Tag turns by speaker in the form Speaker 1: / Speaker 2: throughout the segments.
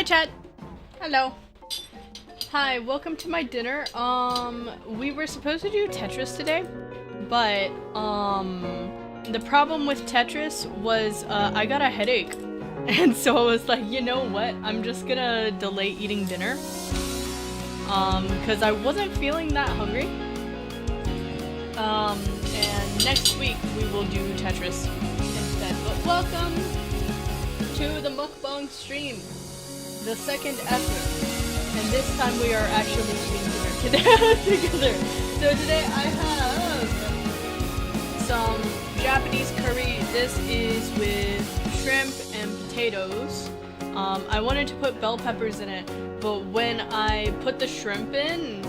Speaker 1: Hi, chat. Hello. Hi, welcome to my dinner. We were supposed to do Tetris today, but, the problem with Tetris was, I got a headache. And so I was like, you know what? I'm just gonna delay eating dinner. Cause I wasn't feeling that hungry. And next week we will do Tetris instead. But welcome to the mukbang stream. The second effort. And this time we are actually eating dinner together. So today I have some Japanese curry. This is with shrimp and potatoes. I wanted to put bell peppers in it, but when I put the shrimp in,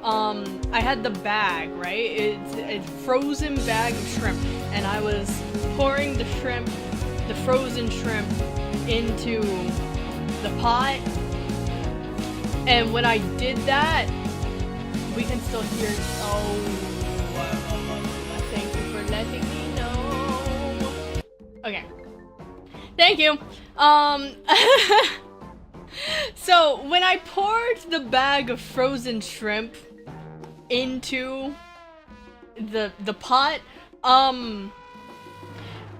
Speaker 1: I had the bag, right? It's a frozen bag of shrimp, and I was pouring the shrimp, the frozen shrimp, into the pot. And when I did that, we can still hear. Oh, thank you for letting me know. Okay. Thank you. So when I poured the bag of frozen shrimp into the pot,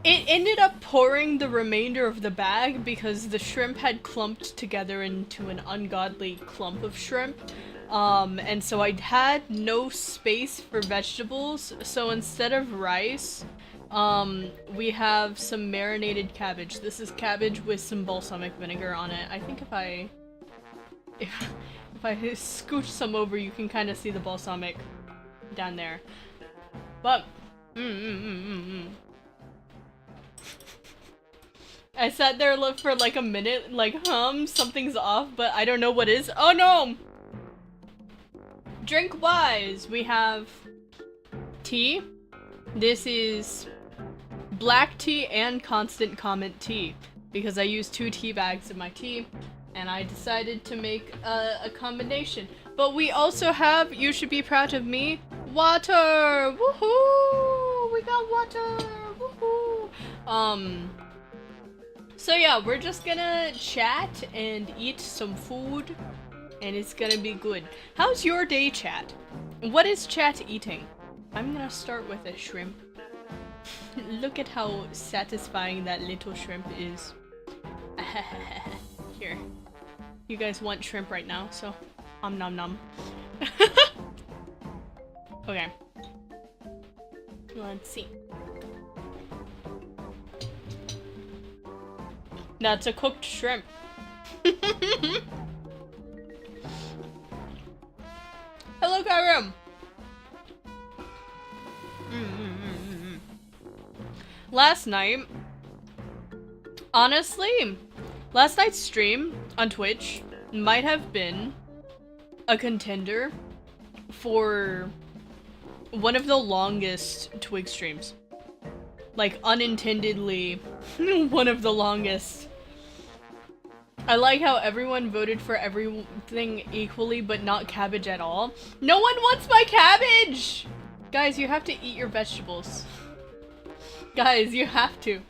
Speaker 1: it ended up pouring the remainder of the bag because the shrimp had clumped together into an ungodly clump of shrimp. And so I had no space for vegetables, so instead of rice, we have some marinated cabbage. This is cabbage with some balsamic vinegar on it. I think if I scooch some over, you can kind of see the balsamic down there. But, I sat there for like a minute, like, something's off, but I don't know what is. Oh no! Drink-wise, we have tea. This is black tea and constant comment tea, because I use 2 tea bags of my tea, and I decided to make a combination. But we also have, you should be proud of me, water! Woohoo! We got water! Woohoo! So yeah, we're just gonna chat and eat some food, and it's gonna be good. How's your day, chat? What is chat eating? I'm gonna start with a shrimp. Look at how satisfying that little shrimp is. Here. You guys want shrimp right now, so nom nom. Okay. Let's see. That's a cooked shrimp. Hello, Kyrum! Last night, honestly, last night's stream on Twitch might have been a contender for one of the longest Twig streams. Like, unintendedly, one of the longest. I like how everyone voted for everything equally, but not cabbage at all. No one wants my cabbage! Guys, you have to eat your vegetables. Guys, you have to.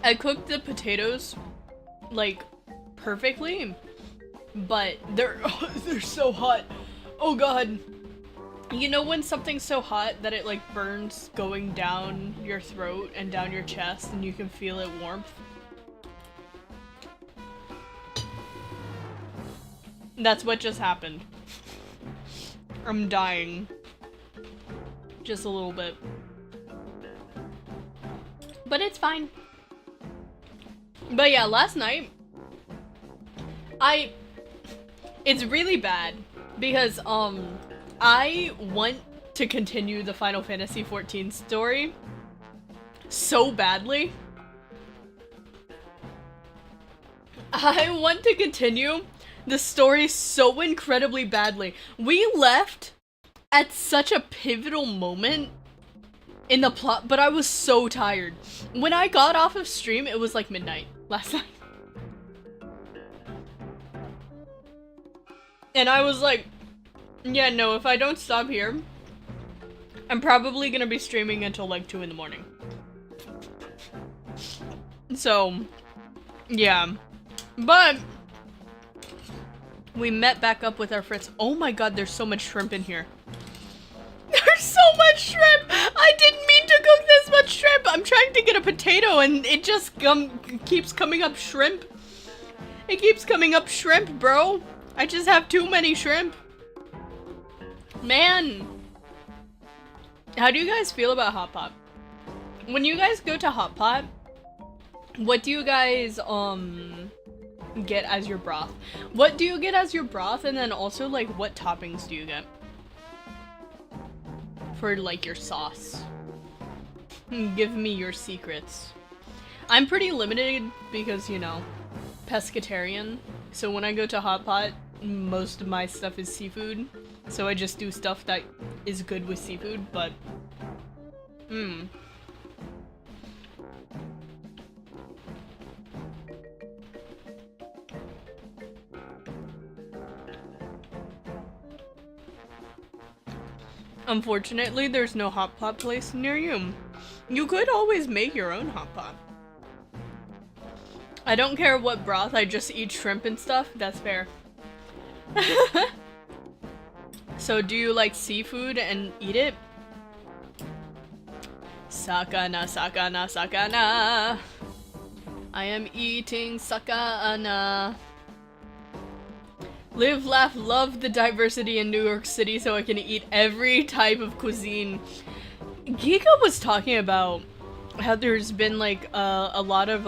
Speaker 1: I cooked the potatoes, like, perfectly, but they're so hot. Oh god. You know when something's so hot that it, like, burns going down your throat and down your chest and you can feel it warmth? That's what just happened. I'm dying. Just a little bit. But it's fine. But yeah, last night, it's really bad because, I want to continue the Final Fantasy XIV story so badly. I want to continue the story so incredibly badly. We left at such a pivotal moment in the plot, but I was so tired. When I got off of stream, it was like midnight last night. And I was like, yeah, no, if I don't stop here, I'm probably gonna be streaming until like 2 in the morning. So, yeah. But we met back up with our friends. Oh my god, there's so much shrimp in here. There's so much shrimp! I didn't mean to cook this much shrimp! I'm trying to get a potato and it just keeps coming up shrimp. It keeps coming up shrimp, bro. I just have too many shrimp. Man. How do you guys feel about Hot Pot? When you guys go to Hot Pot, what do you guys, get as your broth? What do you get as your broth? And then also, like, what toppings do you get? For, like, your sauce. Give me your secrets. I'm pretty limited because, you know, pescatarian. So when I go to Hot Pot, most of my stuff is seafood. So I just do stuff that is good with seafood, but... Unfortunately, there's no hot pot place near you. You could always make your own hot pot. I don't care what broth, I just eat shrimp and stuff. That's fair. So do you like seafood and eat it? Sakana, sakana, sakana. I am eating sakana. Live, laugh, love the diversity in New York City so I can eat every type of cuisine. Giga was talking about how there's been like a lot of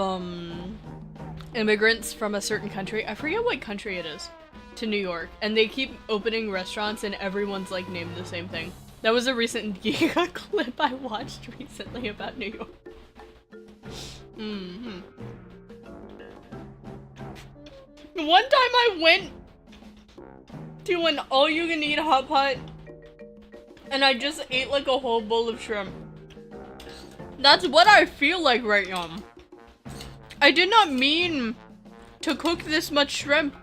Speaker 1: immigrants from a certain country. I forget what country it is. To New York. And they keep opening restaurants and everyone's like named the same thing. That was a recent Giga clip I watched recently about New York. One time I went to an all-you-can-eat hot pot and I just ate like a whole bowl of shrimp. That's what I feel like right now. I did not mean to cook this much shrimp,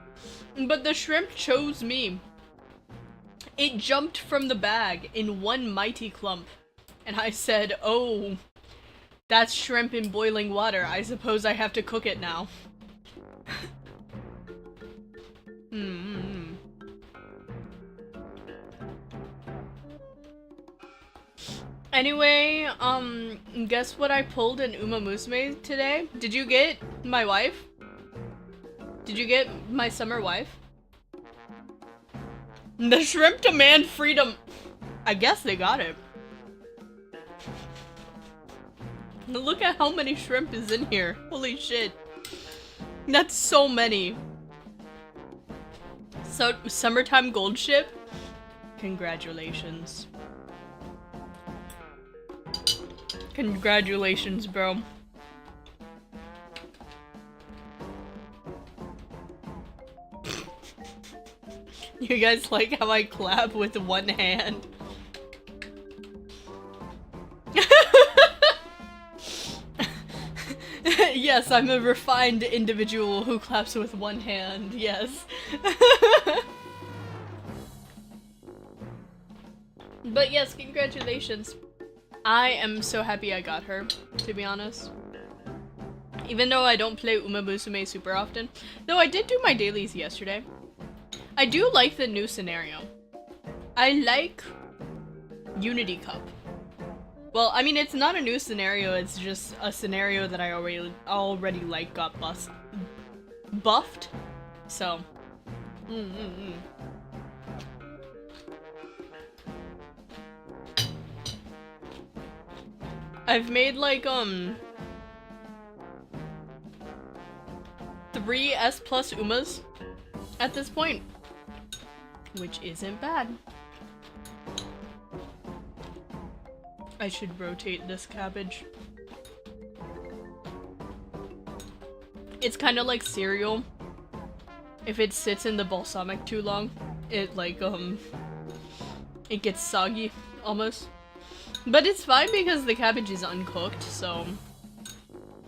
Speaker 1: but the shrimp chose me. It jumped from the bag in one mighty clump, and I said, oh, that's shrimp in boiling water. I suppose I have to cook it now. Anyway, guess what I pulled in Uma Musume today? Did you get my wife? Did you get my summer wife? The shrimp demand freedom. I guess they got it. Look at how many shrimp is in here. Holy shit. That's so many. So, summertime gold ship? Congratulations. Congratulations, bro. You guys like how I clap with one hand? Yes, I'm a refined individual who claps with one hand, yes. But yes, congratulations. I am so happy I got her, to be honest. Even though I don't play Uma Musume super often. Though I did do my dailies yesterday. I do like the new scenario. I like Unity Cup. Well, I mean, it's not a new scenario, it's just a scenario that I already like got buffed. So. I've made like 3 S+ Umas at this point, which isn't bad. I should rotate this cabbage. It's kind of like cereal. If it sits in the balsamic too long, it like it gets soggy almost. But it's fine because the cabbage is uncooked, so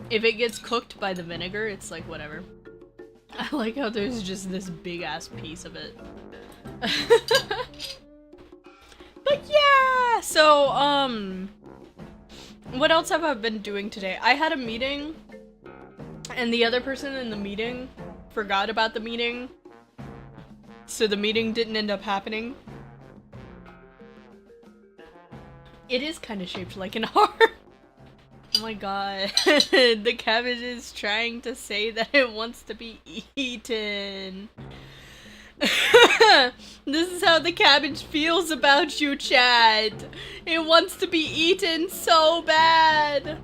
Speaker 1: if it gets cooked by the vinegar, it's like whatever. I like how there's just this big ass piece of it. But yeah, so what else have I been doing today? I had a meeting and the other person in the meeting forgot about the meeting, so the meeting didn't end up happening. It is kind of shaped like an heart. Oh my god. The cabbage is trying to say that it wants to be eaten. This is how the cabbage feels about you, Chad. It wants to be eaten so bad.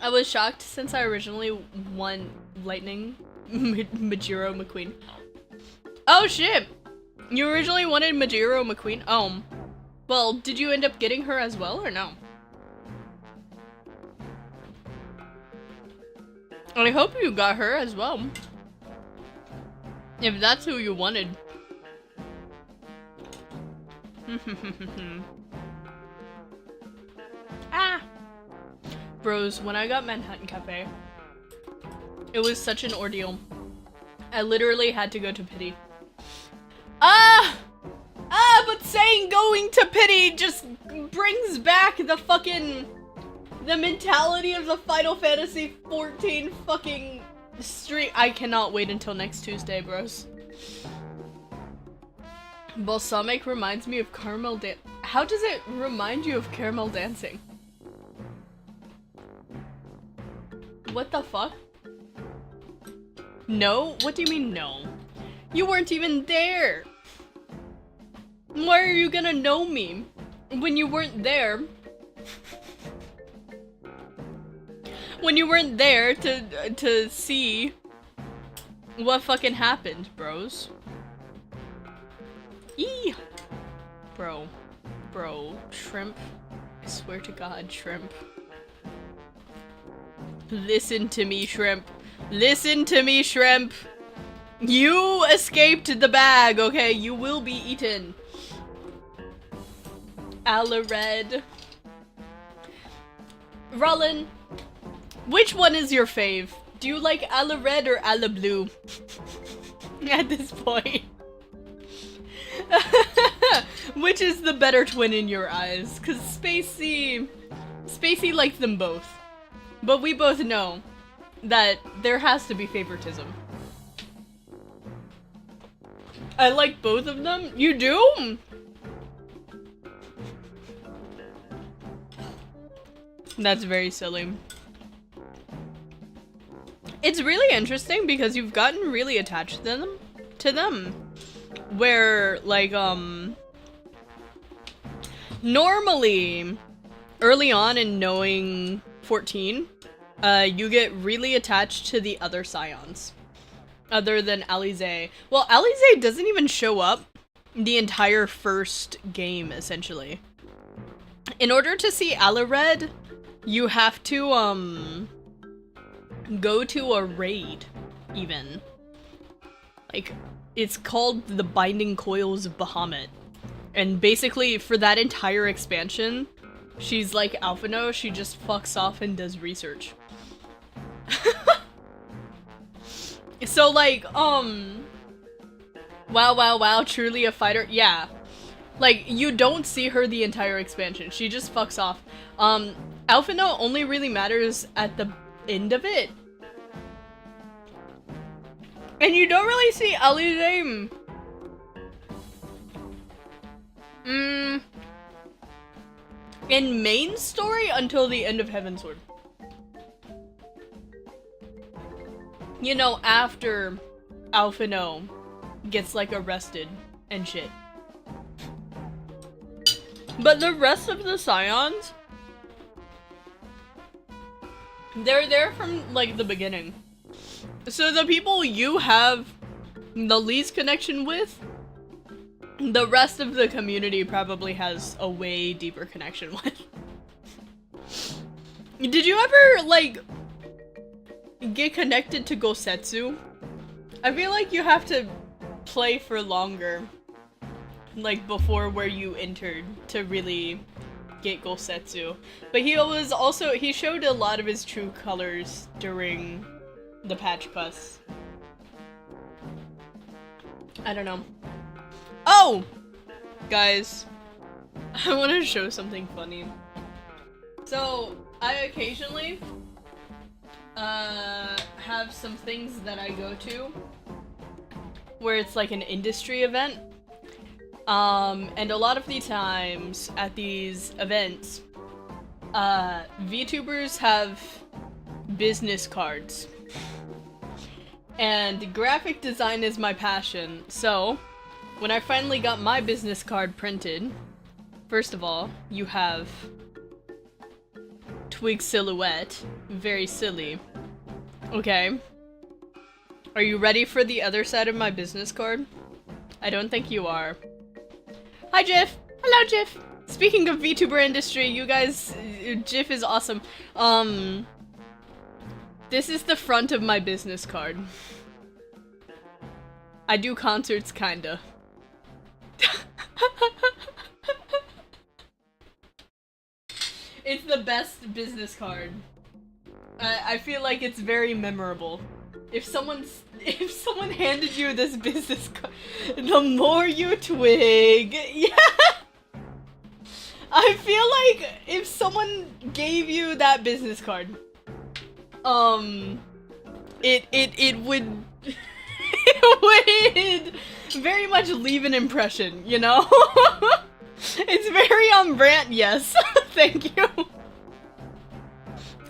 Speaker 1: I was shocked since I originally won Lightning Majiro McQueen. Oh shit! You originally wanted Majiro McQueen? Oh. Well, did you end up getting her as well, or no? I hope you got her as well. If that's who you wanted. Ah! Bros, when I got Manhattan Cafe, it was such an ordeal. I literally had to go to Pity. But saying going to Pity just brings back the fucking... the mentality of the Final Fantasy 14 fucking stream. I cannot wait until next Tuesday, bros. Balsamic reminds me of caramel How does it remind you of caramel dancing? What the fuck? No? What do you mean no? You weren't even there! Why are you gonna know me when you weren't there? When you weren't there to see what fucking happened, bros. Eee! Bro. Shrimp. I swear to God, shrimp. Listen to me, shrimp. Listen to me, shrimp. You escaped the bag, okay? You will be eaten. Alared. Rollin, which one is your fave? Do you like Ala Red or Ala Blue? At this point. Which is the better twin in your eyes? Cause Spacey likes them both. But we both know that there has to be favoritism. I like both of them? You do? That's very silly. It's really interesting because you've gotten really attached to them. Where, like, normally, early on in knowing 14, you get really attached to the other scions. Other than Alize. Well, Alize doesn't even show up the entire first game, essentially. In order to see Alared, you have to, go to a raid, even. Like, it's called the Binding Coils of Bahamut. And basically, for that entire expansion, she's like Alphino, she just fucks off and does research. So, like, wow, truly a fighter? Yeah. Like, you don't see her the entire expansion, she just fucks off. Alphino only really matters at the end of it. And you don't really see Alize in main story until the end of Heavensward. You know, after Alphino gets, like, arrested and shit. But the rest of the scions, they're there from, like, the beginning. So the people you have the least connection with, the rest of the community probably has a way deeper connection with. Did you ever, like, get connected to Gosetsu? I feel like you have to play for longer, like, before where you entered to really get Gosetsu. But he showed a lot of his true colors during the patch bus. I don't know. Oh! Guys, I want to show something funny. So, I occasionally have some things that I go to where it's like an industry event. And a lot of the times at these events, VTubers have business cards. And graphic design is my passion, so when I finally got my business card printed, first of all, you have Twig silhouette. Very silly. Okay. Are you ready for the other side of my business card? I don't think you are. Hi, Jiff! Hello, Jiff! Speaking of VTuber industry, you guys, Jiff is awesome. This is the front of my business card. I do concerts, kinda. It's the best business card. I feel like it's very memorable. If someone handed you this business card, the more you twig. Yeah. I feel like if someone gave you that business card, it would it would very much leave an impression, you know? It's very on brand, yes. Thank you.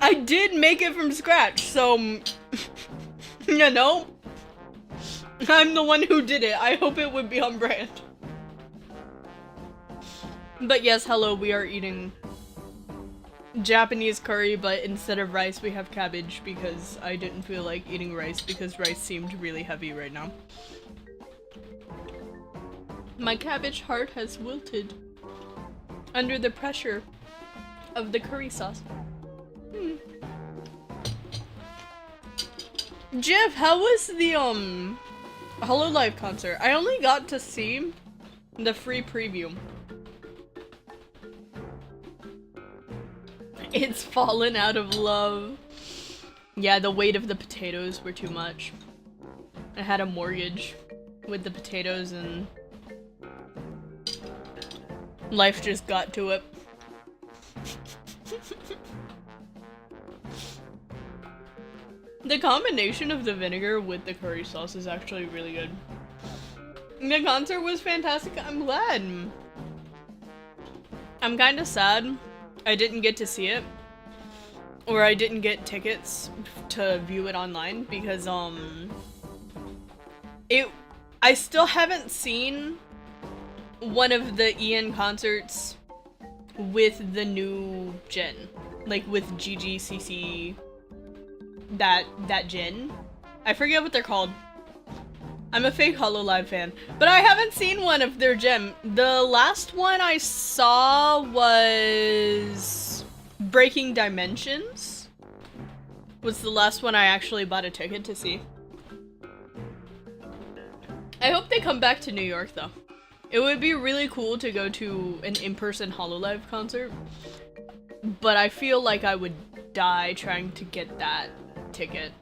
Speaker 1: I did make it from scratch, so you know, I'm the one who did it. I hope it would be on brand. But yes, hello, we are eating Japanese curry, but instead of rice we have cabbage because I didn't feel like eating rice because rice seemed really heavy right now. My cabbage heart has wilted under the pressure of the curry sauce. Jeff, how was the HoloLive concert? I only got to see the free preview. It's fallen out of love. Yeah, the weight of the potatoes were too much. I had a mortgage with the potatoes and life just got to it. The combination of the vinegar with the curry sauce is actually really good. The concert was fantastic. I'm glad. I'm kind of sad I didn't get to see it, or I didn't get tickets to view it online because I still haven't seen one of the Ian concerts with the new gen, like with GGCC, that gen. I forget what they're called. I'm a fake HoloLive fan, but I haven't seen one of their gen. The last one I saw was Breaking Dimensions. Was the last one I actually bought a ticket to see. I hope they come back to New York though. It would be really cool to go to an in-person HoloLive concert, but I feel like I would die trying to get that ticket.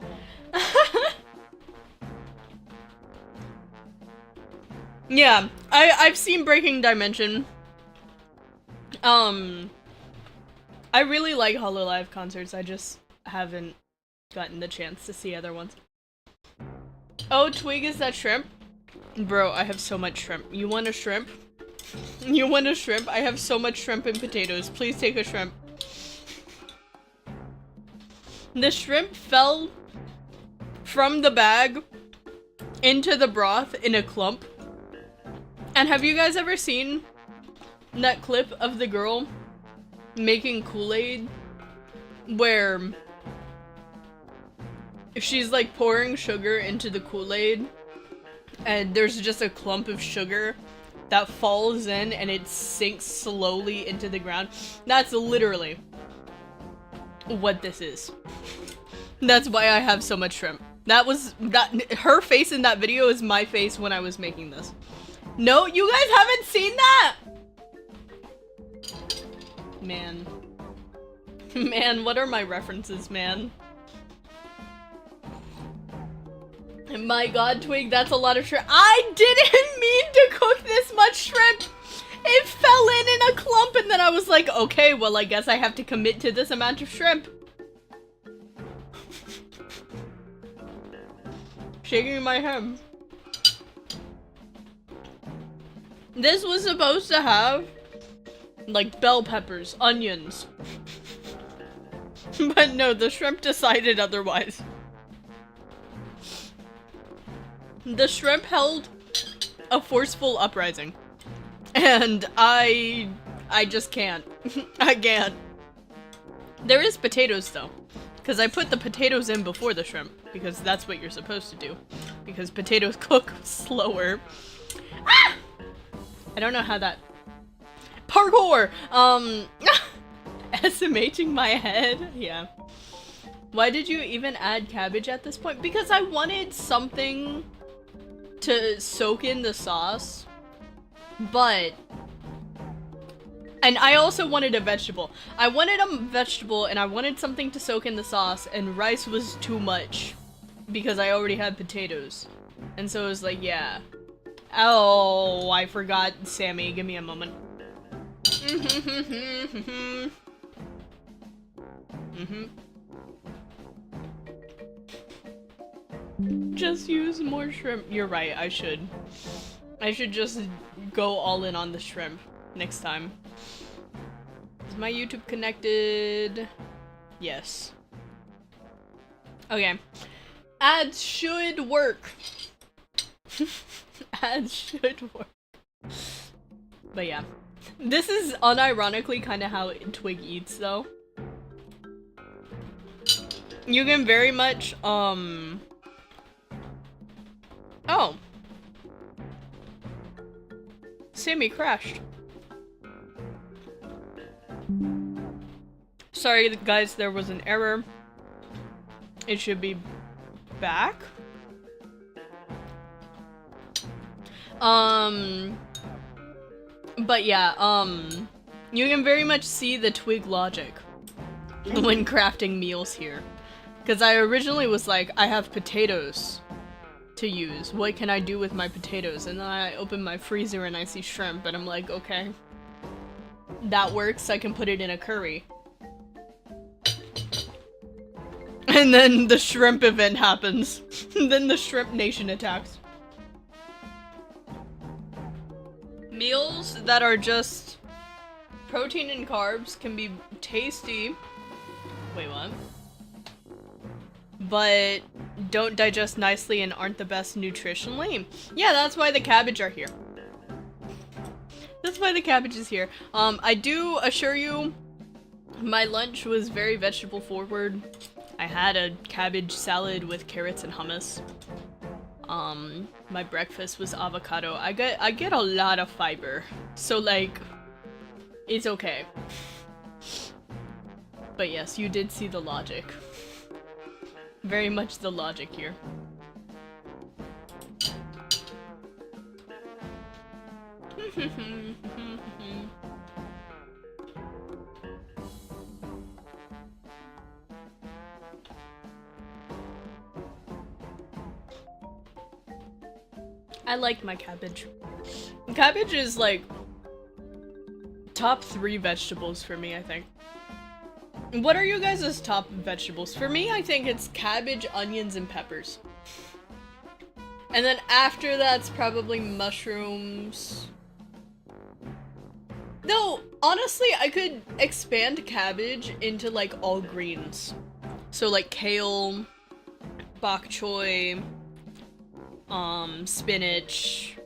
Speaker 1: Yeah, I've seen Breaking Dimension. I really like HoloLive concerts, I just haven't gotten the chance to see other ones. Oh, Twig, is that shrimp? Bro, I have so much shrimp. You want a shrimp? You want a shrimp? I have so much shrimp and potatoes. Please take a shrimp. The shrimp fell from the bag into the broth in a clump. And have you guys ever seen that clip of the girl making Kool-Aid where she's like pouring sugar into the Kool-Aid and there's just a clump of sugar that falls in and it sinks slowly into the ground? That's literally what this is. That's why I have so much shrimp. Her face in that video is my face when I was making this. No, you guys haven't seen that? Man. Man, what are my references, man? My god, Twig, that's a lot of shrimp. I didn't mean to cook this much shrimp! It fell in a clump, and then I was like, okay, well, I guess I have to commit to this amount of shrimp. Shaking my head. This was supposed to have, like, bell peppers, onions. But no, the shrimp decided otherwise. The shrimp held a forceful uprising. And I just can't. I can't. There is potatoes though. Because I put the potatoes in before the shrimp. Because that's what you're supposed to do. Because potatoes cook slower. Ah! I don't know how that... Parkour! SMHing my head? Yeah. Why did you even add cabbage at this point? Because I wanted something to soak in the sauce. But... And I also wanted a vegetable. I wanted a vegetable and I wanted something to soak in the sauce, and rice was too much. Because I already had potatoes. And so it was like, yeah. Oh, I forgot. Sammy, give me a moment. Just use more shrimp. You're right, I should. I should just go all in on the shrimp next time. Is my YouTube connected? Yes. Okay. Ads should work. Ads should work. But yeah. This is unironically kind of how Twig eats, though. You can very much, Oh. Sammy crashed. Sorry, guys, there was an error. It should be back. But yeah, you can very much see the Twig logic when crafting meals here. Because I originally was like, I have potatoes to use. What can I do with my potatoes? And then I open my freezer and I see shrimp, and I'm like, okay. That works, I can put it in a curry. And then the shrimp event happens. Then the shrimp nation attacks. Meals that are just protein and carbs can be tasty. Wait, what? But don't digest nicely and aren't the best nutritionally. Yeah, that's why the cabbage are here. That's why the cabbage is here. I do assure you, my lunch was very vegetable forward. I had a cabbage salad with carrots and hummus. My breakfast was avocado. I get a lot of fiber, so like, it's okay. But yes, you did see the logic. Very much the logic here. I like my cabbage. Cabbage is like top 3 vegetables for me, I think. What are you guys' top vegetables? For me, I think it's cabbage, onions, and peppers. And then after that's probably mushrooms. Though, honestly, I could expand cabbage into like all greens. So like kale, bok choy, spinach,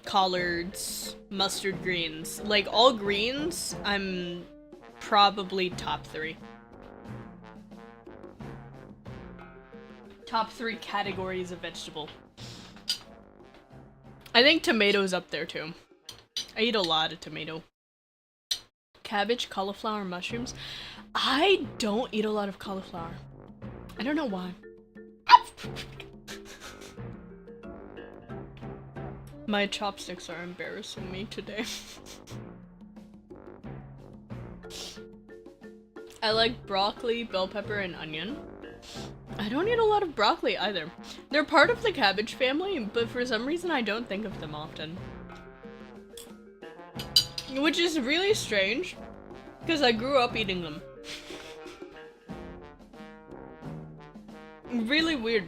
Speaker 1: collards, mustard greens. Like all greens, I'm probably top 3. Top 3 categories of vegetable. I think tomatoes up there too. I eat a lot of tomato. Cabbage, cauliflower, mushrooms. I don't eat a lot of cauliflower. I don't know why. My chopsticks are embarrassing me today. I like broccoli, bell pepper, and onion. I don't eat a lot of broccoli either. They're part of the cabbage family, but for some reason I don't think of them often. Which is really strange, because I grew up eating them. Really weird.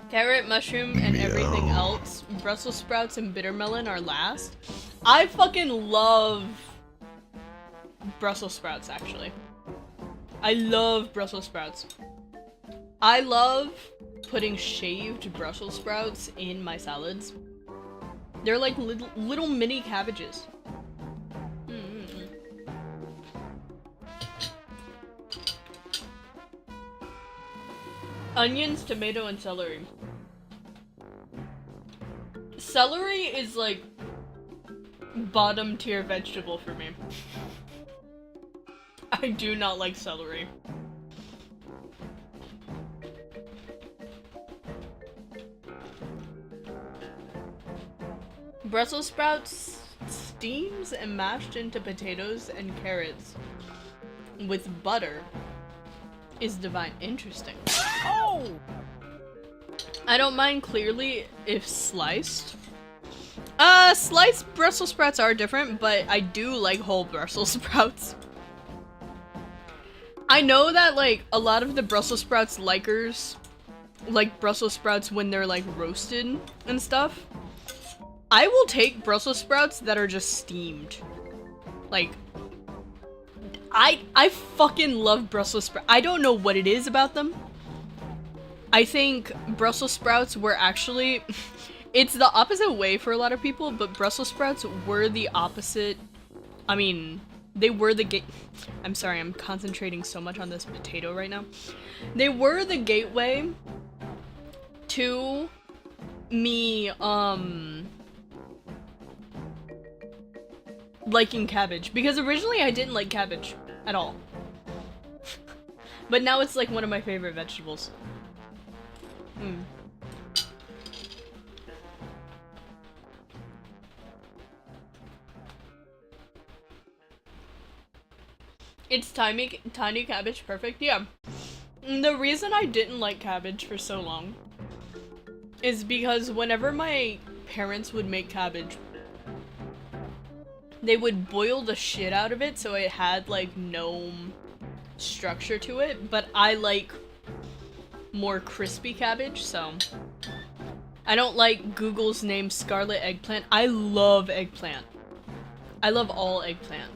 Speaker 1: Carrot, mushroom, and everything else. Brussels sprouts and bitter melon are last. I fucking love Brussels sprouts, actually. I love Brussels sprouts. I love putting shaved Brussels sprouts in my salads. They're like little mini cabbages. Onions, tomato, and celery. Celery is like bottom tier vegetable for me. I do not like celery. Brussels sprouts steams and mashed into potatoes and carrots with butter is divine. Interesting. Oh! I don't mind clearly if sliced. Sliced Brussels sprouts are different, but I do like whole Brussels sprouts. I know that, like, a lot of the Brussels sprouts likers like Brussels sprouts when they're, like, roasted and stuff. I will take Brussels sprouts that are just steamed. Like, I fucking love Brussels sprouts. I don't know what it is about them. I think Brussels sprouts were actually... It's the opposite way for a lot of people, but Brussels sprouts were the opposite... I mean, they were the I'm sorry, I'm concentrating so much on this potato right now. They were the gateway to me, liking cabbage. Because originally I didn't like cabbage at all. But now it's like one of my favorite vegetables. It's tiny cabbage perfect? Yeah. The reason I didn't like cabbage for so long is because whenever my parents would make cabbage, they would boil the shit out of it so it had like no structure to it, but I like more crispy cabbage, so I don't like Google's name scarlet eggplant. I love eggplant. I love all eggplant.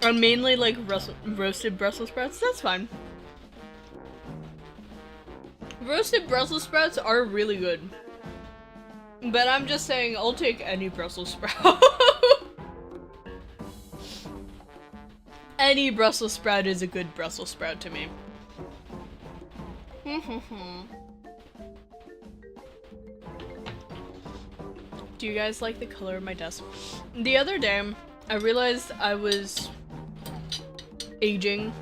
Speaker 1: I mainly like roasted Brussels sprouts. That's fine. Roasted Brussels sprouts are really good. But I'm just saying, I'll take any Brussels sprout. Any Brussels sprout is a good Brussels sprout to me. Do you guys like the color of my desk? The other day, I realized I was aging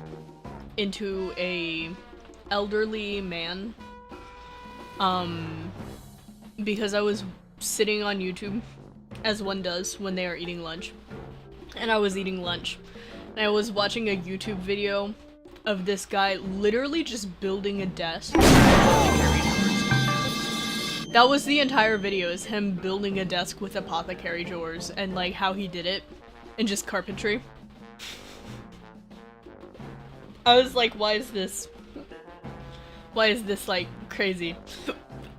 Speaker 1: into a elderly man. Because I was sitting on YouTube, as one does when they are eating lunch. And I was eating lunch. And I was watching a YouTube video of this guy literally just building a desk. That was the entire video, is him building a desk with apothecary drawers and like how he did it. And just carpentry. I was like, why is this like crazy?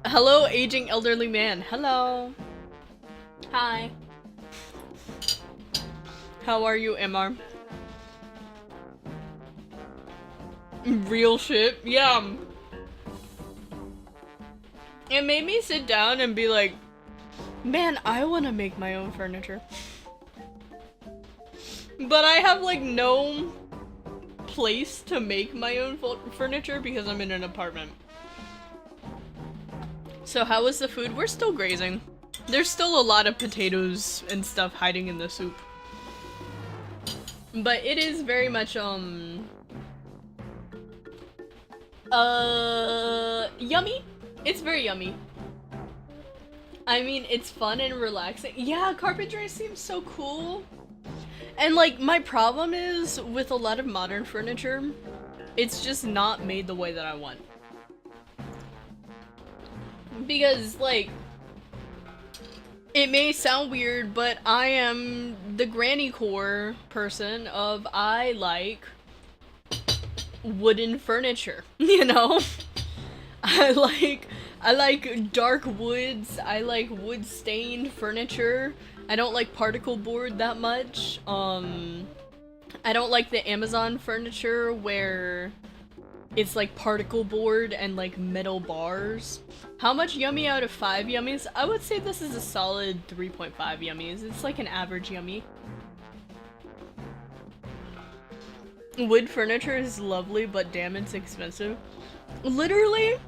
Speaker 1: Hello, aging elderly man. Hello. Hi. How are you, MR? Real shit? Yeah. It made me sit down and be like, man, I want to make my own furniture. But I have like no place to make my own furniture because I'm in an apartment. So how was the food? We're still grazing. There's still a lot of potatoes and stuff hiding in the soup. But it is very much, yummy. It's very yummy. I mean, it's fun and relaxing. Yeah, carpentry seems so cool. And like, my problem is with a lot of modern furniture, it's just not made the way that I want. Because, like, it may sound weird, but I am the granny core person of I like wooden furniture, you know? I like dark woods, I like wood stained furniture. I don't like particle board that much. I don't like the Amazon furniture where it's like particle board and like metal bars. How much yummy out of 5 yummies? I would say this is a solid 3.5 yummies. It's like an average yummy. Wood furniture is lovely, but damn, it's expensive. Literally,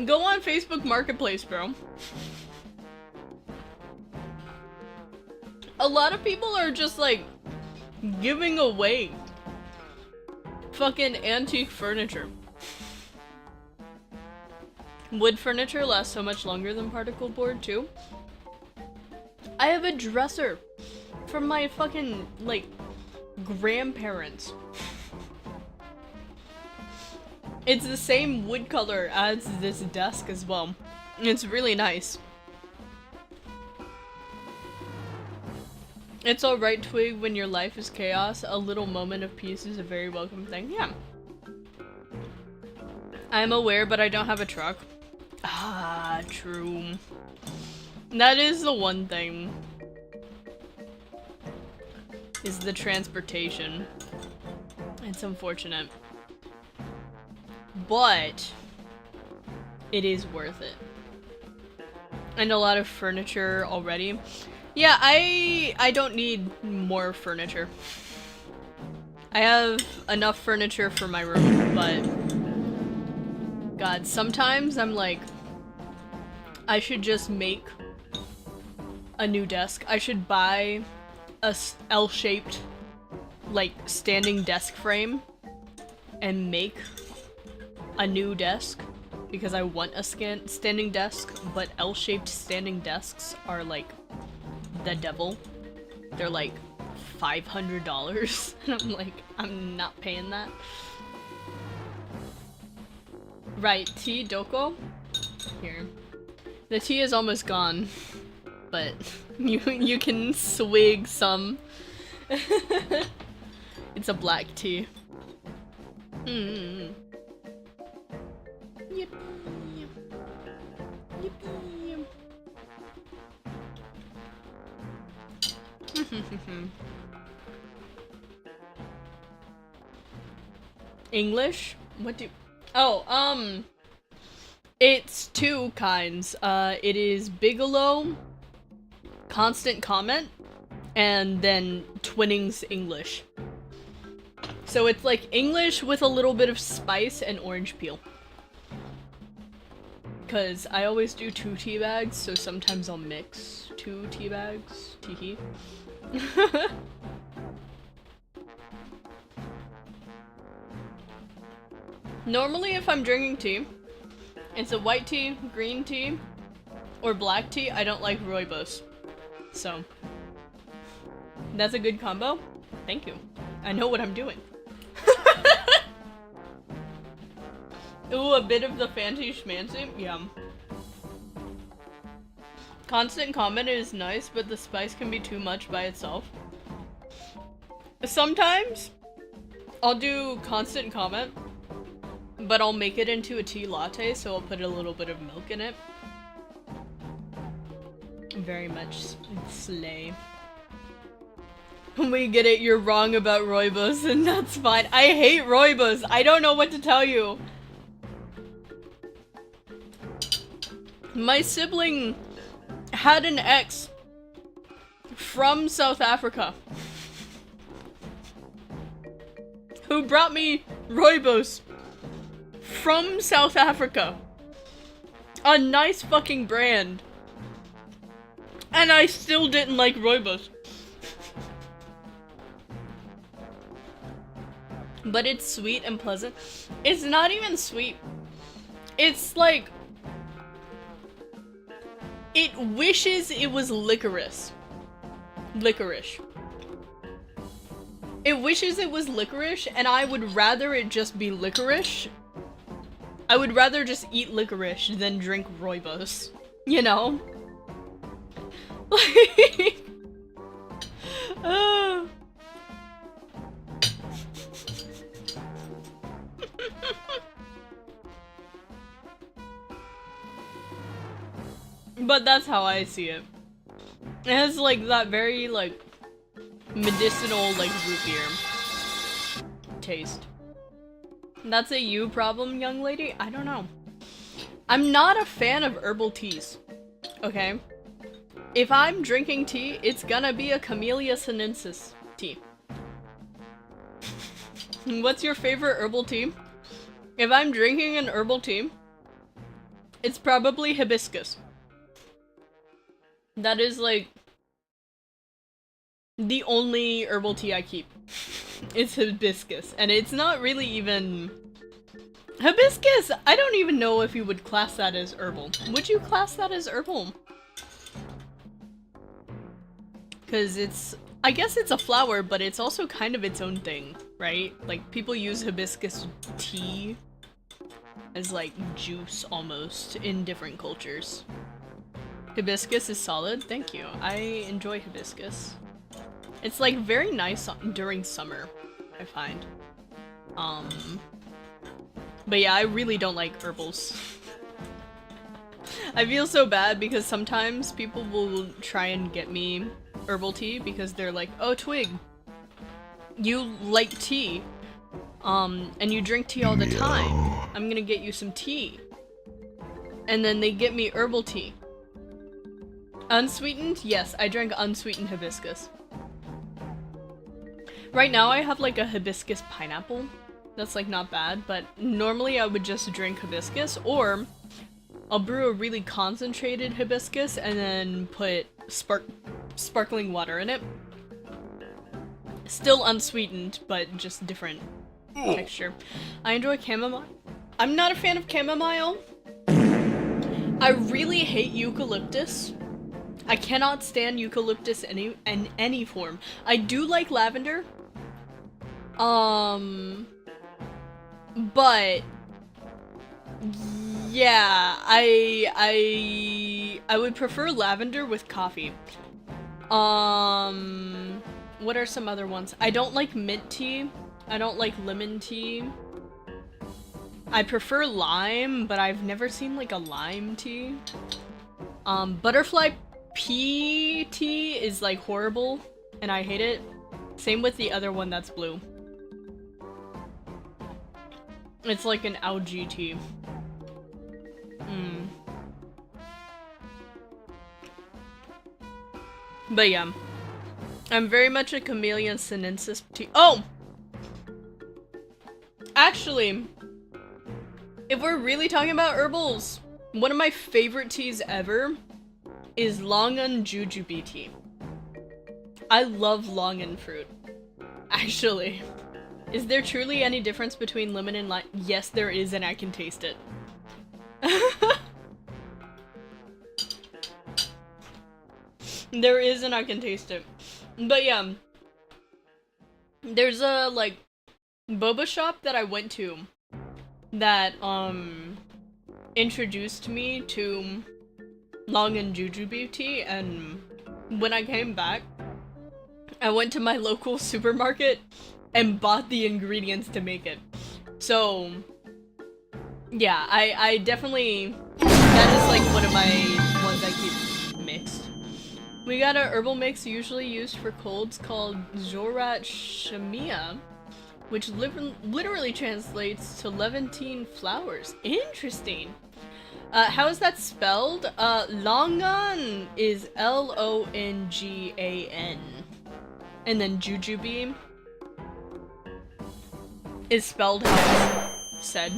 Speaker 1: go on Facebook Marketplace, bro. A lot of people are just like giving away fucking antique furniture. Wood furniture lasts so much longer than particle board too. I have a dresser from my fucking like grandparents. It's the same wood color as this desk as well. It's really nice. It's alright, Twig, when your life is chaos, a little moment of peace is a very welcome thing. Yeah. I'm aware, but I don't have a truck. Ah, true. That is the one thing. Is the transportation. It's unfortunate. But it is worth it. And a lot of furniture already. Yeah, I don't need more furniture. I have enough furniture for my room, but God, sometimes I'm like, I should just make a new desk. I should buy a L-shaped, like, standing desk frame and make a new desk because I want a standing desk, but L-shaped standing desks are like the devil. They're like $500 and I'm like, I'm not paying that. Right, tea doko? Here. The tea is almost gone, but you can swig some. It's a black tea. Mm-hmm. Yippee. Yippee. English? What do— oh, it's two kinds. It is Bigelow, constant comment, and then Twinnings English. So it's like English with a little bit of spice and orange peel. Cause I always do 2 tea bags, so sometimes I'll mix 2 tea bags. Tee-hee. Normally if I'm drinking tea, it's a white tea, green tea, or black tea. I don't like rooibos. So, that's a good combo. Thank you. I know what I'm doing. Ooh, a bit of the fancy schmancy? Yeah. Constant comment is nice, but the spice can be too much by itself. Sometimes, I'll do constant comment, but I'll make it into a tea latte, so I'll put a little bit of milk in it. Very much slay. We get it, you're wrong about rooibos, and that's fine. I hate rooibos. I don't know what to tell you. My sibling had an ex from South Africa who brought me rooibos from South Africa. A nice fucking brand. And I still didn't like rooibos. But it's sweet and pleasant. It's not even sweet. It's like, it wishes it was licorice. Licorice. It wishes it was licorice, and I would rather it just be licorice. I would rather just eat licorice than drink rooibos. You know? Like... But that's how I see it. It has like that very like medicinal like root beer taste. That's a you problem, young lady? I don't know. I'm not a fan of herbal teas. Okay? If I'm drinking tea, it's gonna be a Camellia sinensis tea. What's your favorite herbal tea? If I'm drinking an herbal tea, it's probably hibiscus. That is like the only herbal tea I keep. It's hibiscus, and it's not really even hibiscus. I don't even know if you would class that as herbal. Would you class that as herbal? Because it's, I guess it's a flower, but it's also kind of its own thing, right? Like people use hibiscus tea as like juice almost in different cultures. Hibiscus is solid, thank you. I enjoy hibiscus. It's like very nice during summer, I find. But yeah, I really don't like herbals. I feel so bad because sometimes people will try and get me herbal tea because they're like, oh Twig, you like tea, and you drink tea all the time. I'm gonna get you some tea. And then they get me herbal tea. Unsweetened? Yes, I drank unsweetened hibiscus. Right now I have like a hibiscus pineapple. That's like not bad, but normally I would just drink hibiscus, or I'll brew a really concentrated hibiscus and then put sparkling water in it. Still unsweetened, but just different texture. I enjoy chamomile. I'm not a fan of chamomile. I really hate eucalyptus. I cannot stand eucalyptus in any form. I do like lavender. But yeah, I would prefer lavender with coffee. What are some other ones? I don't like mint tea. I don't like lemon tea. I prefer lime, but I've never seen like a lime tea. Butterfly pea tea is like horrible, and I hate it. Same with the other one that's blue. It's like an algae tea. But yeah, I'm very much a Camellia sinensis tea. Oh! Actually, if we're really talking about herbals, one of my favorite teas ever is longan jujube tea. I love longan fruit. Actually. Is there truly any difference between lemon and lime? Yes, there is, and I can taste it. There is, and I can taste it. But yeah, there's a, like, boba shop that I went to that, introduced me to longan jujube tea, and when I came back, I went to my local supermarket and bought the ingredients to make it. So, yeah, I definitely, that is like one of my ones I keep mixed. We got a herbal mix usually used for colds called Zorat Shamia, which literally translates to Levantine flowers. Interesting. How is that spelled? Longan is Longan. And then jujube is spelled how it's said.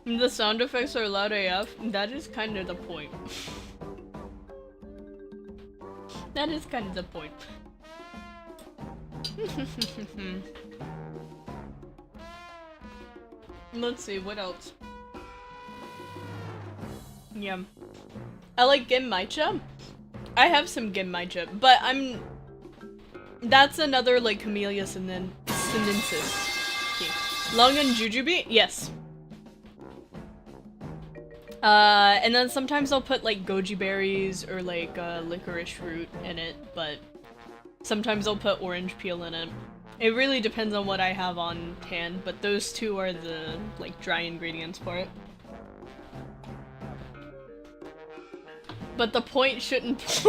Speaker 1: The sound effects are loud AF. That is kind of the point. That is kind of the point. Let's see, what else? Yeah. I like genmaicha. I have some Genmai chip, but that's another like camellia sinensis. Long and jujube? Yes. And then sometimes I'll put like goji berries or like licorice root in it, but sometimes I'll put orange peel in it. It really depends on what I have on hand, but those two are the like dry ingredients for it. But the point shouldn't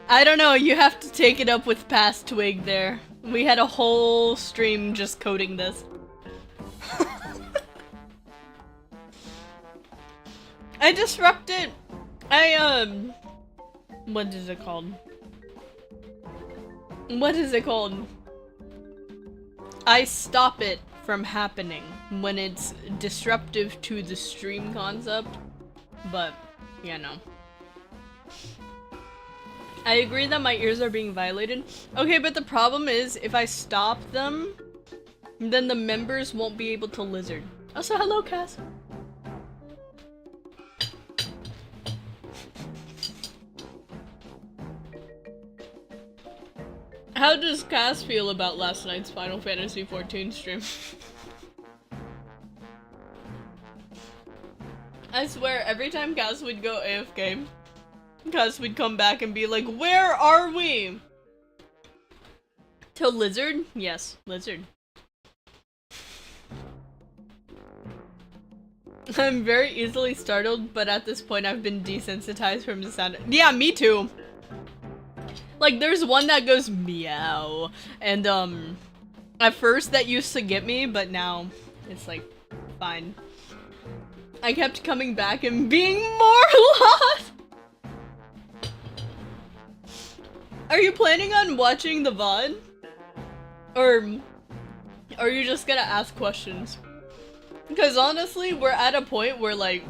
Speaker 1: I don't know, you have to take it up with past Twig there. We had a whole stream just coding this. I disrupt it. What is it called? What is it called? I stop it from happening when it's disruptive to the stream concept. But, yeah, no. I agree that my ears are being violated. Okay, but the problem is, if I stop them, then the members won't be able to lizard. Also, hello, Cass. How does Cass feel about last night's Final Fantasy XIV stream? I swear, every time Cass would go AFK, Cass would come back and be like, where are we? To lizard? Yes, lizard. I'm very easily startled, but at this point I've been desensitized from the sound. Yeah, me too. Like, there's one that goes meow, and at first that used to get me, but now it's like, fine. I kept coming back and being more lost! Are you planning on watching the VOD? Or are you just gonna ask questions? Because honestly, we're at a point where like,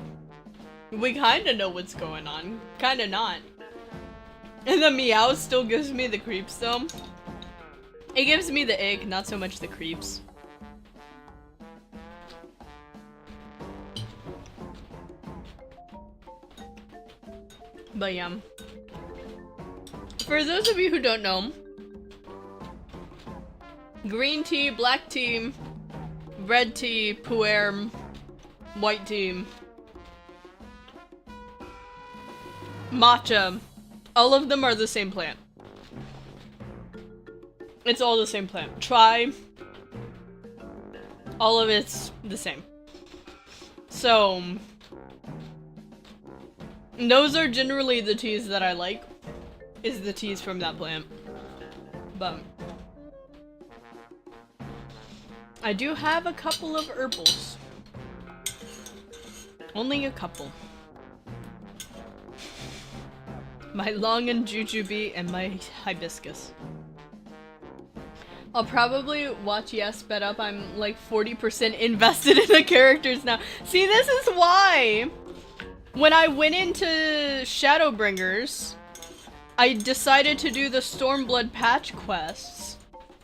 Speaker 1: we kinda know what's going on, kinda not. And the meow still gives me the creeps though. It gives me the ick, not so much the creeps. But yeah. For those of you who don't know, green tea, black tea, red tea, pu'er, white tea, matcha, all of them are the same plant. It's all the same plant. Try. All of it's the same. So, those are generally the teas that I like, is the teas from that plant. But I do have a couple of herbals. Only a couple. My long and jujube and my hibiscus. I'll probably watch Yes Sped Up. I'm like 40% invested in the characters now. See, this is why when I went into Shadowbringers, I decided to do the Stormblood patch quests.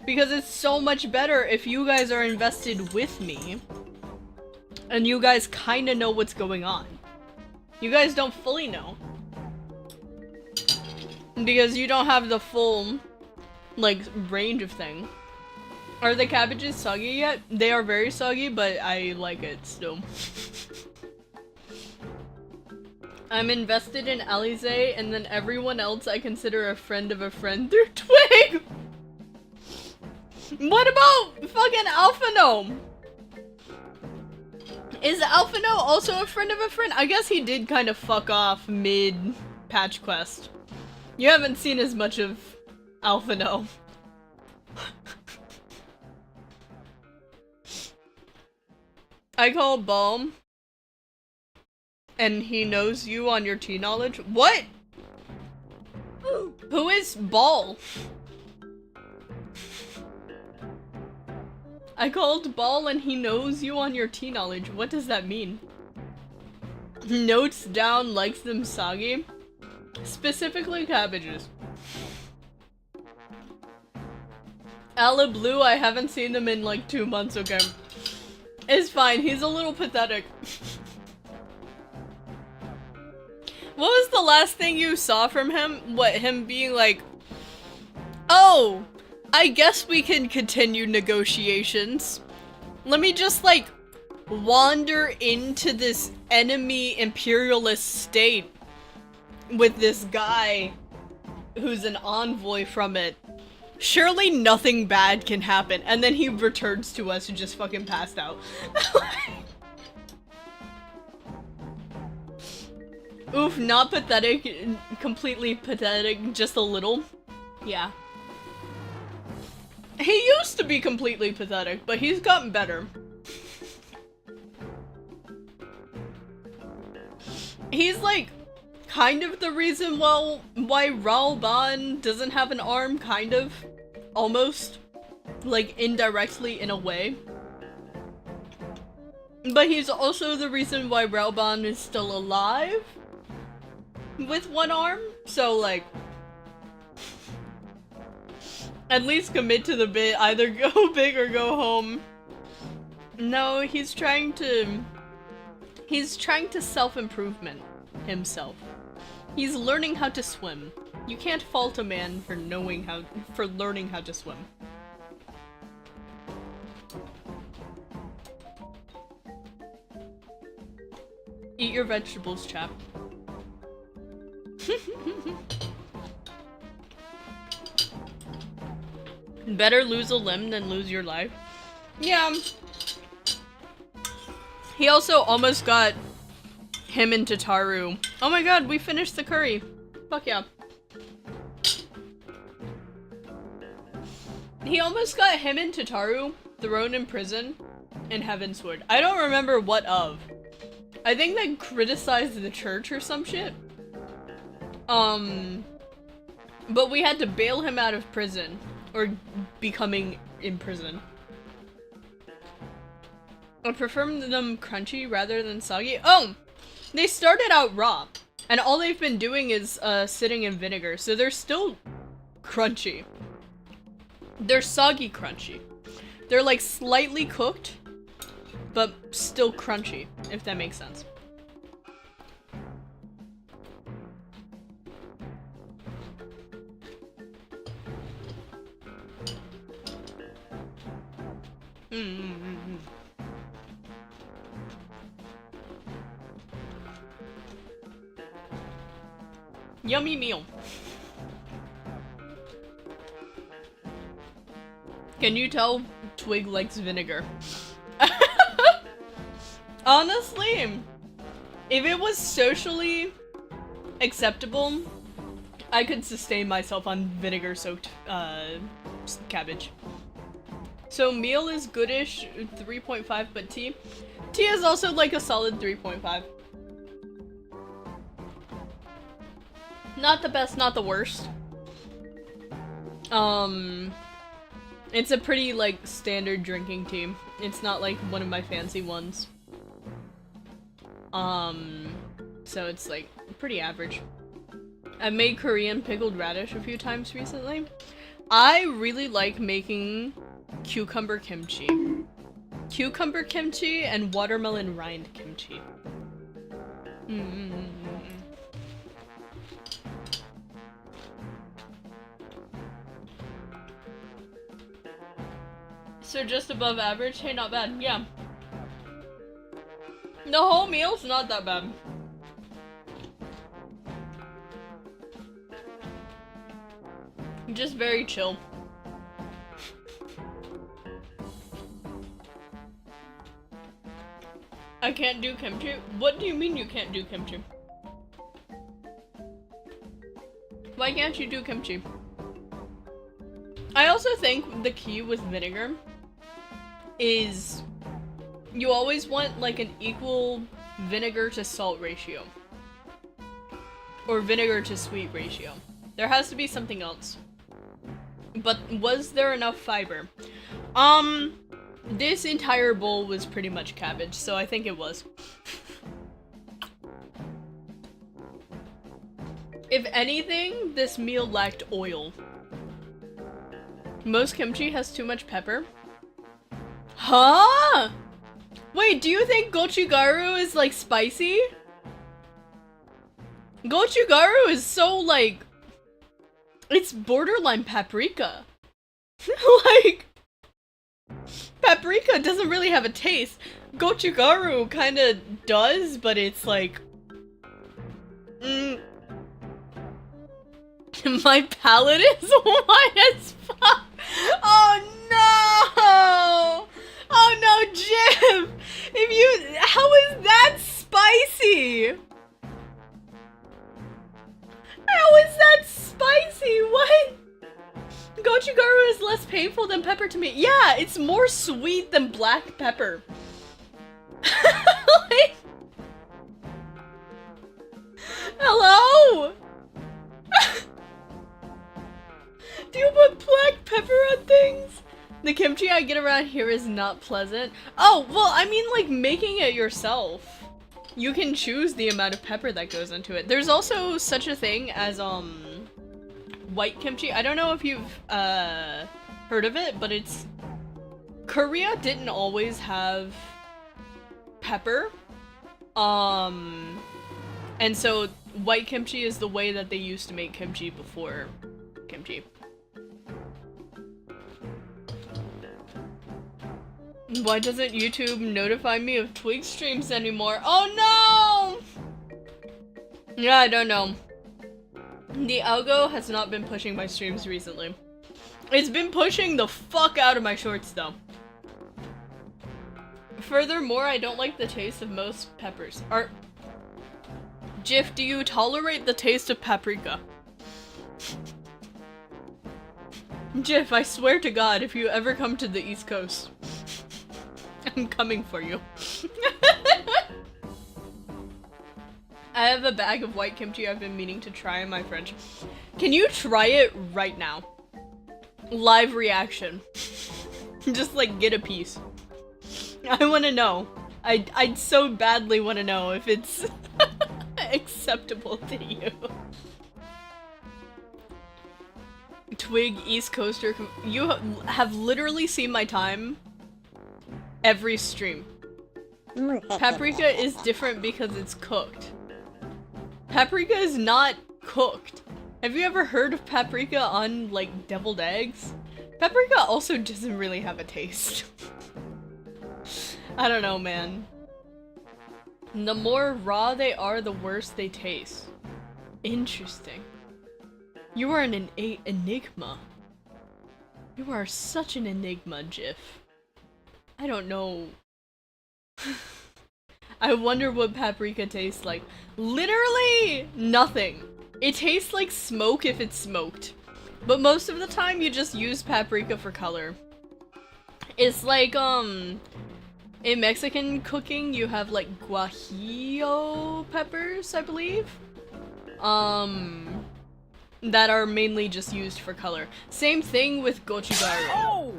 Speaker 1: Because it's so much better if you guys are invested with me. And you guys kinda know what's going on. You guys don't fully know. Because you don't have the full, like, range of thing. Are the cabbages soggy yet? They are very soggy, but I like it still. I'm invested in Alize, and then everyone else I consider a friend of a friend through Twig! What about fucking Alphino? Is Alphino also a friend of a friend? I guess he did kind of fuck off mid-patch quest. You haven't seen as much of Alphino. I call Balm, and he knows you on your tea knowledge. What? Who is Ball? I called Ball and he knows you on your tea knowledge. What does that mean? Notes down, likes them soggy. Specifically cabbages. Ala Blue, I haven't seen him in like 2 months, okay. It's fine, he's a little pathetic. What was the last thing you saw from him? What, him being like, oh, I guess we can continue negotiations. Let me just, like, wander into this enemy imperialist state with this guy who's an envoy from it. Surely nothing bad can happen. And then he returns to us and just fucking passed out. Oof, not pathetic, completely pathetic, just a little. Yeah. He used to be completely pathetic, but he's gotten better. He's like, kind of the reason why Raoban doesn't have an arm, kind of. Almost. Like, indirectly in a way. But he's also the reason why Raoban is still alive. With one arm, so like, at least commit to the bit, either go big or go home. No, he's trying to self-improvement himself. He's learning how to swim. You can't fault a man for learning how to swim. Eat your vegetables, chap. Better lose a limb than lose your life. Yeah. He also almost got him and Tataru. Oh my god, we finished the curry. Fuck yeah. He almost got him and Tataru thrown in prison in Heavensward. I don't remember what of. I think they criticized the church or some shit. But we had to bail him out of prison, or becoming in prison. I prefer them crunchy rather than soggy. Oh! They started out raw, and all they've been doing is, sitting in vinegar, so they're still crunchy. They're soggy crunchy. They're like slightly cooked, but still crunchy, if that makes sense. Yummy meal. Can you tell Twig likes vinegar? Honestly, if it was socially acceptable, I could sustain myself on vinegar-soaked cabbage. So meal is goodish, 3.5, but tea? Tea is also like a solid 3.5. Not the best, not the worst. It's a pretty, like, standard drinking tea. It's not, like, one of my fancy ones. So it's, like, pretty average. I made Korean pickled radish a few times recently. I really like making cucumber kimchi. Cucumber kimchi and watermelon rind kimchi. So just above average? Hey, not bad. Yeah. The whole meal's not that bad. Just very chill. I can't do kimchi? What do you mean you can't do kimchi? Why can't you do kimchi? I also think the key with vinegar is you always want like an equal vinegar to salt ratio. Or vinegar to sweet ratio. There has to be something else. But was there enough fiber? This entire bowl was pretty much cabbage, so I think it was. If anything, this meal lacked oil. Most kimchi has too much pepper. Huh? Wait, do you think gochugaru is like spicy? Gochugaru is so, like, it's borderline paprika. Like, paprika doesn't really have a taste. Gochugaru kinda does, but it's like... My palate is white as fuck! Oh no! Oh no, Jim! If you- how is that spicy? How is that spicy? What? Gochugaru is less painful than pepper to me. Yeah, it's more sweet than black pepper. Like, hello? Do you put black pepper on things? The kimchi I get around here is not pleasant. Oh, well, I mean, like, making it yourself. You can choose the amount of pepper that goes into it. There's also such a thing as, white kimchi. I don't know if you've, heard of it, but it's... Korea didn't always have pepper. And so white kimchi is the way that they used to make kimchi before kimchi. Why doesn't YouTube notify me of Twig streams anymore? Oh no! Yeah, I don't know. The algo has not been pushing my streams recently. It's been pushing the fuck out of my shorts though. Furthermore, I don't like the taste of most peppers. Jif, do you tolerate the taste of paprika? Jif, I swear to God, if you ever come to the East Coast, I'm coming for you. I have a bag of white kimchi I've been meaning to try in my fridge. Can you try it right now? Live reaction. Just like get a piece. I want to know. I'd so badly want to know if it's acceptable to you. Twig East Coaster. You have literally seen my time every stream. Paprika is different because it's cooked. Paprika is not cooked. Have you ever heard of paprika on, like, deviled eggs? Paprika also doesn't really have a taste. I don't know, man. The more raw they are, the worse they taste. Interesting. You are an enigma. You are such an enigma, Jif. I don't know. I wonder what paprika tastes like. Literally nothing. It tastes like smoke if it's smoked. But most of the time you just use paprika for color. It's like, in Mexican cooking you have like guajillo peppers, I believe. That are mainly just used for color. Same thing with gochugaru. Oh!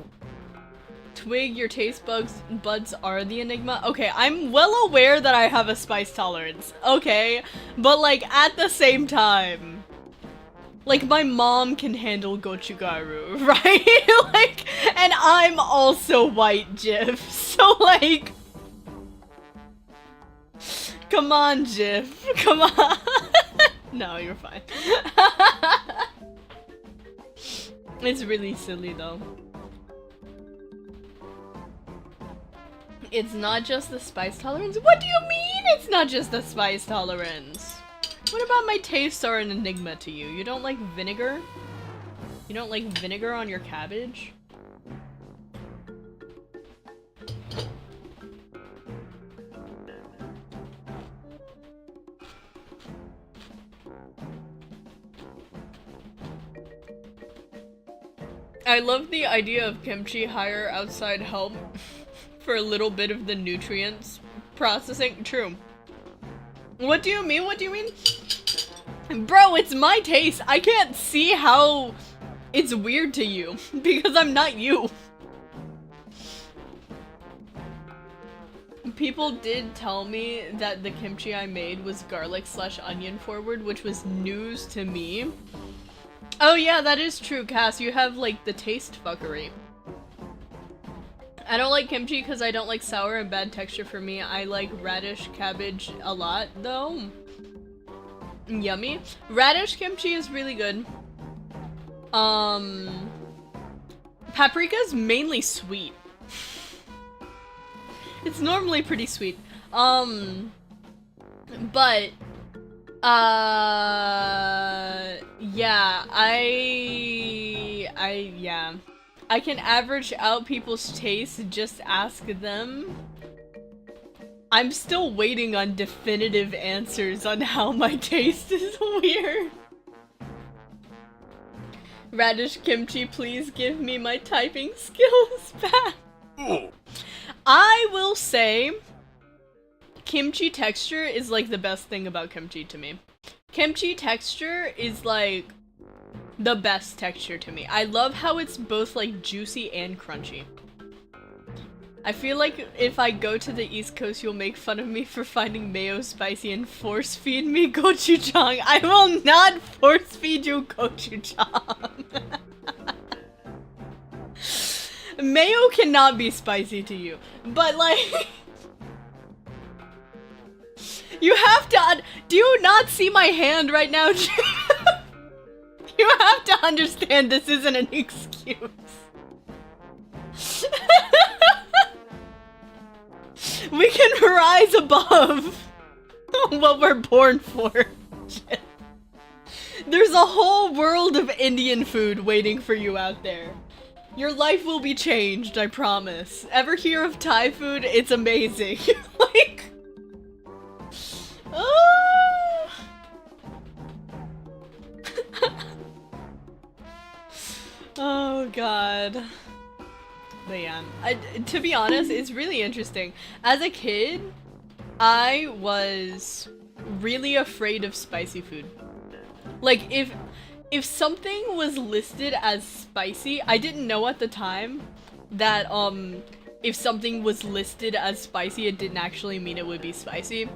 Speaker 1: Twig, your taste buds are the enigma. Okay, I'm well aware that I have a spice tolerance. Okay, but like at the same time, like my mom can handle gochugaru, right? Like, and I'm also white, Jif. So like, come on, Jif. Come on. No, you're fine. It's really silly though. It's not just the spice tolerance? What do you mean it's not just the spice tolerance? What about my tastes are an enigma to you? You don't like vinegar? You don't like vinegar on your cabbage? I love the idea of kimchi hire outside help for a little bit of the nutrients processing. True. What do you mean? What do you mean? Bro, it's my taste. I can't see how it's weird to you because I'm not you. People did tell me that the kimchi I made was garlic/onion forward, which was news to me. Oh yeah, that is true, Cass. You have, like, the taste fuckery. I don't like kimchi because I don't like sour and bad texture for me. I like radish cabbage a lot, though. yummy. Radish kimchi is really good. Paprika is mainly sweet. It's normally pretty sweet. But yeah, yeah. I can average out people's taste, just ask them. I'm still waiting on definitive answers on how my taste is weird. Radish kimchi, please give me my typing skills back. I will say, kimchi texture is like the best thing about kimchi to me. Kimchi texture is like the best texture to me. I love how it's both like juicy and crunchy. I feel like if I go to the East Coast, you'll make fun of me for finding mayo spicy and force feed me gochujang. I will not force feed you gochujang. Mayo cannot be spicy to you, but like, you have to, do you not see my hand right now? You have to understand this isn't an excuse. We can rise above what we're born for. There's a whole world of Indian food waiting for you out there. Your life will be changed, I promise. Ever hear of Thai food? It's amazing. Like... Oh god. But yeah, to be honest, it's really interesting. As a kid, I was really afraid of spicy food. Like, if something was listed as spicy, I didn't know at the time that, if something was listed as spicy, it didn't actually mean it would be spicy.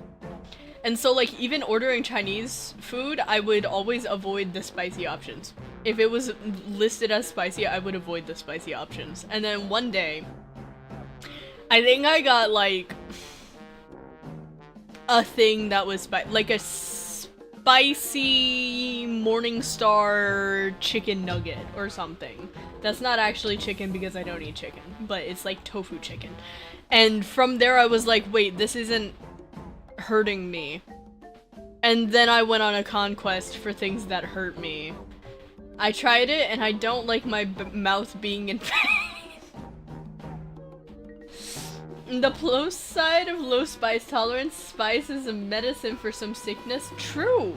Speaker 1: And so, like, even ordering Chinese food, I would always avoid the spicy options. If it was listed as spicy, I would avoid the spicy options. And then one day, I think I got, like, a thing that was like a spicy Morningstar chicken nugget or something. That's not actually chicken because I don't eat chicken, but it's like tofu chicken. And from there I was like, wait, this isn't hurting me. And then I went on a conquest for things that hurt me. I tried it and I don't like my mouth being in pain. The plus side of low spice tolerance, spice is a medicine for some sickness. True.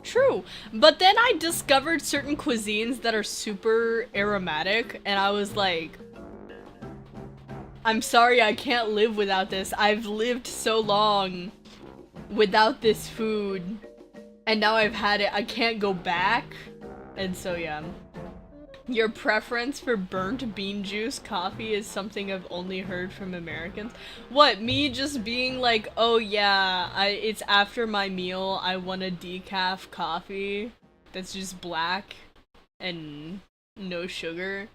Speaker 1: True. But then I discovered certain cuisines that are super aromatic and I was like, I'm sorry, I can't live without this. I've lived so long without this food and now I've had it. I can't go back. And so yeah. Your preference for burnt bean juice coffee is something I've only heard from Americans. What, me just being like, oh yeah, it's after my meal, I want a decaf coffee that's just black and no sugar.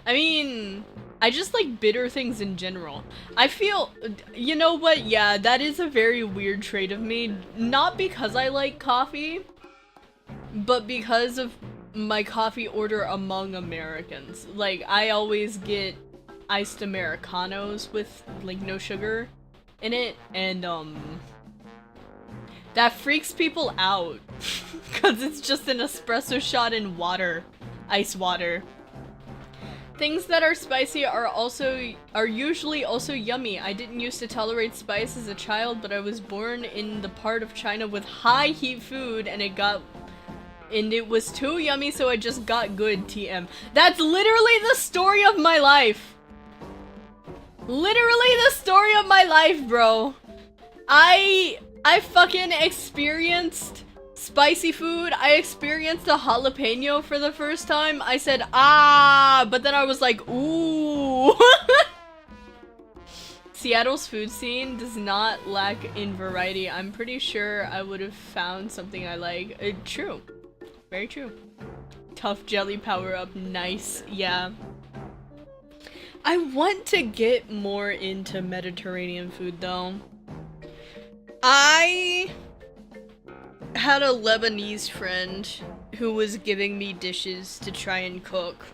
Speaker 1: I mean, I just like bitter things in general. I feel, you know what, yeah, that is a very weird trait of me. Not because I like coffee, but because of my coffee order among Americans. Like, I always get iced Americanos with, like, no sugar in it, and, that freaks people out. Because it's just an espresso shot in water. Ice water. Things that are spicy are usually also yummy. I didn't used to tolerate spice as a child, but I was born in the part of China with high heat food, and it was too yummy, so I just got good, TM. That's literally the story of my life. Literally the story of my life, bro. I fucking experienced spicy food. I experienced a jalapeno for the first time. I said, ah, but then I was like, ooh. Seattle's food scene does not lack in variety. I'm pretty sure I would have found something I like. True. Very true. Tough jelly power up. Nice. Yeah. I want to get more into Mediterranean food though. had a Lebanese friend who was giving me dishes to try and cook,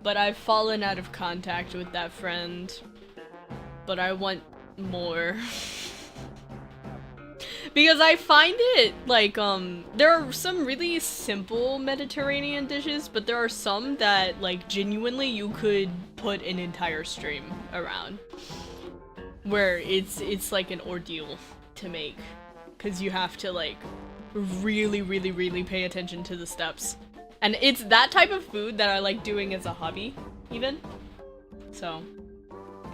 Speaker 1: but I've fallen out of contact with that friend. But I want more. Because I find it, like, there are some really simple Mediterranean dishes, but there are some that, like, genuinely you could put an entire stream around. Where it's like an ordeal to make. Because you have to, like, really pay attention to the steps. And it's that type of food that I like doing as a hobby, even. So,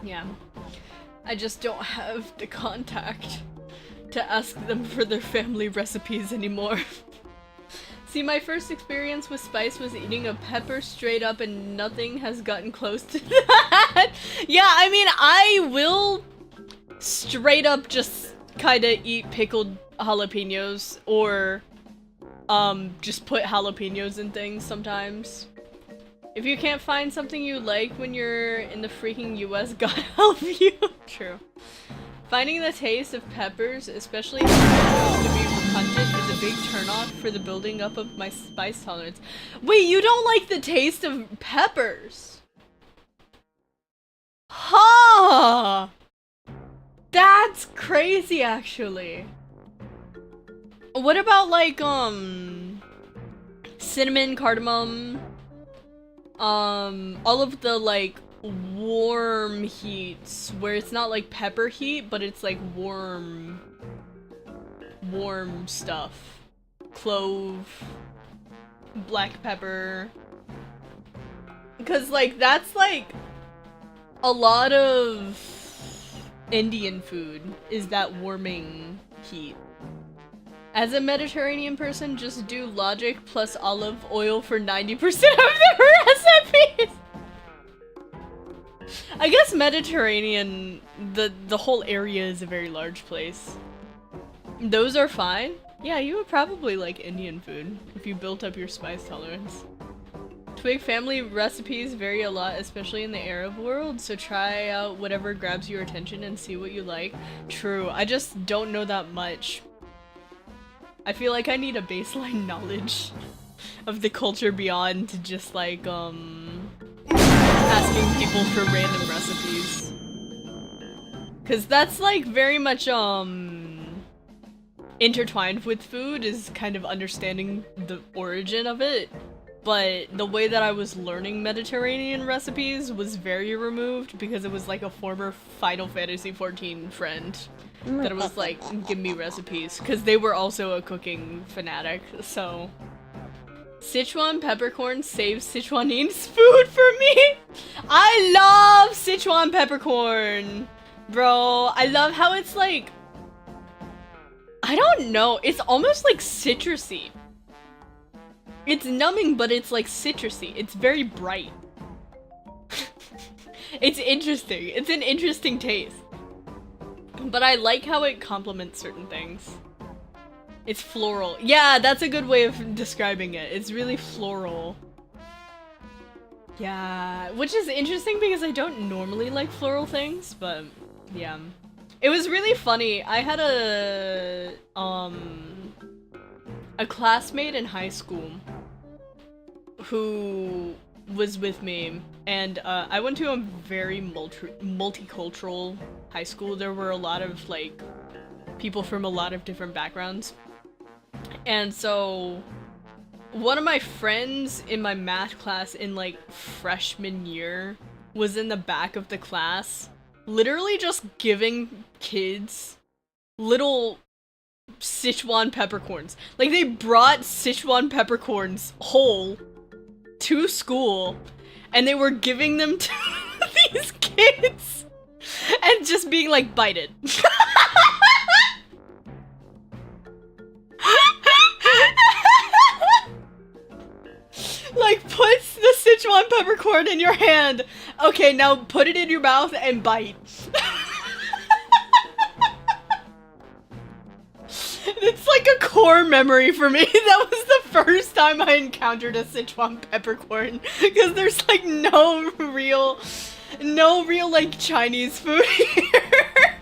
Speaker 1: yeah. I just don't have the contact to ask them for their family recipes anymore. See, my first experience with spice was eating a pepper straight up and nothing has gotten close to that. Yeah, I mean, I will straight up just kinda eat pickled jalapenos or just put jalapenos in things sometimes. If you can't find something you like when you're in the freaking US, God help you. True. Finding the taste of peppers, especially if they're to be pungent, is a big turnoff for the building up of my spice tolerance. Wait, you don't like the taste of peppers? Huh! That's crazy, actually. What about, like, cinnamon, cardamom, all of the, like, warm heats, where it's not like pepper heat, but it's like warm stuff. Clove, black pepper. Because, like, that's, like, a lot of Indian food is that warming heat. As a Mediterranean person, just do logic plus olive oil for 90% of the recipes! I guess Mediterranean, the whole area is a very large place. Those are fine. Yeah, you would probably like Indian food if you built up your spice tolerance. Twig family recipes vary a lot, especially in the Arab world, so try out whatever grabs your attention and see what you like. True, I just don't know that much. I feel like I need a baseline knowledge of the culture beyond to just like, asking people for random recipes. Cause that's like very much, intertwined with food, is kind of understanding the origin of it. But the way that I was learning Mediterranean recipes was very removed because it was like a former Final Fantasy XIV friend that was like, give me recipes, because they were also a cooking fanatic, so. Sichuan peppercorn saves Sichuanese food for me! I love Sichuan peppercorn! Bro, I love how it's like, I don't know, it's almost like citrusy. It's numbing, but it's like citrusy. It's very bright. It's interesting. It's an interesting taste. But I like how it complements certain things. It's floral. Yeah, that's a good way of describing it. It's really floral. Yeah, which is interesting because I don't normally like floral things, but yeah. It was really funny. I had a classmate in high school who was with me, and I went to a very multicultural high school. There were a lot of like people from a lot of different backgrounds, and so one of my friends in my math class in like freshman year was in the back of the class, literally just giving kids little Sichuan peppercorns. Like, they brought Sichuan peppercorns whole to school, and they were giving them to these kids, and just being like, bite it. Like, puts the Sichuan peppercorn in your hand. Okay, now put it in your mouth and bite. It's like a core memory for me. That was the first time I encountered a Sichuan peppercorn, because there's like no real like Chinese food here.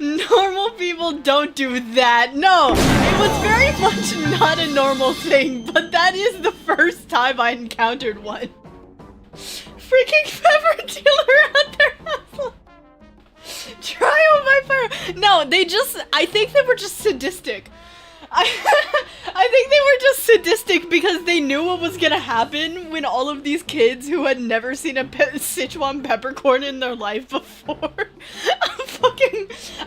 Speaker 1: No Normal people don't do that. No, it was very much not a normal thing, but that is the first time I encountered one. Freaking pepper dealer at their house. Trial by fire. No, I think they were just sadistic. I think they were just sadistic because they knew what was gonna happen when all of these kids who had never seen a Sichuan peppercorn in their life before.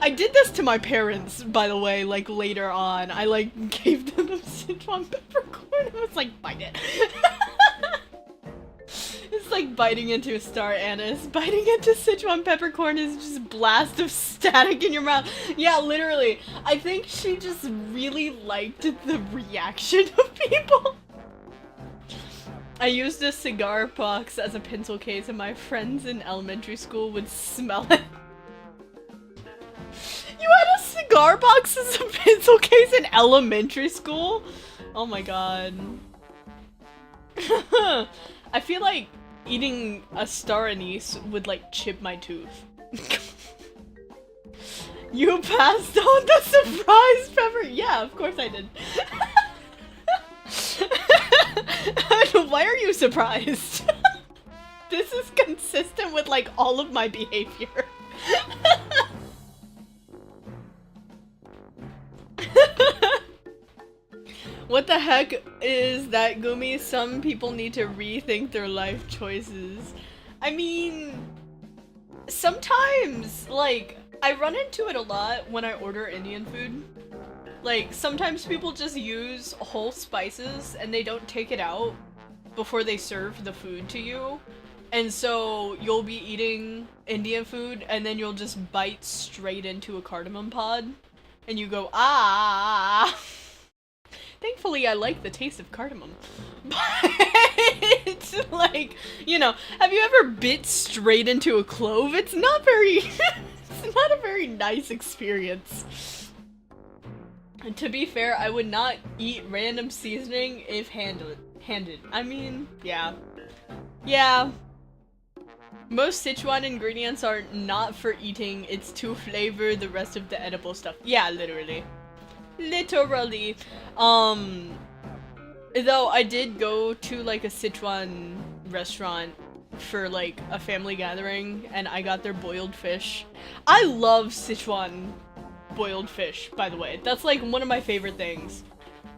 Speaker 1: I did this to my parents, by the way, like later on. I like gave them a Sichuan peppercorn and was like, bite it. It's like biting into a star anise. Biting into Sichuan peppercorn is just a blast of static in your mouth. Yeah, literally. I think she just really liked the reaction of people. I used a cigar box as a pencil case and my friends in elementary school would smell it. You had a cigar box as a pencil case in elementary school? Oh my god. I feel like eating a star anise would like chip my tooth. You passed on the surprise pepper? Yeah, of course I did. Why are you surprised? This is consistent with like all of my behavior. What the heck is that, Gumi? Some people need to rethink their life choices. I mean, sometimes, like, I run into it a lot when I order Indian food. Like, sometimes people just use whole spices and they don't take it out before they serve the food to you. And so you'll be eating Indian food and then you'll just bite straight into a cardamom pod. And you go, ah. Thankfully, I like the taste of cardamom. But, like, you know, have you ever bit straight into a clove? It's not very, it's not a very nice experience. And to be fair, I would not eat random seasoning if handed. I mean, yeah. Yeah. Most Sichuan ingredients are not for eating, it's to flavor the rest of the edible stuff. Yeah, literally. Literally. Though I did go to like a Sichuan restaurant for like a family gathering and I got their boiled fish. I love Sichuan boiled fish, by the way. That's like one of my favorite things.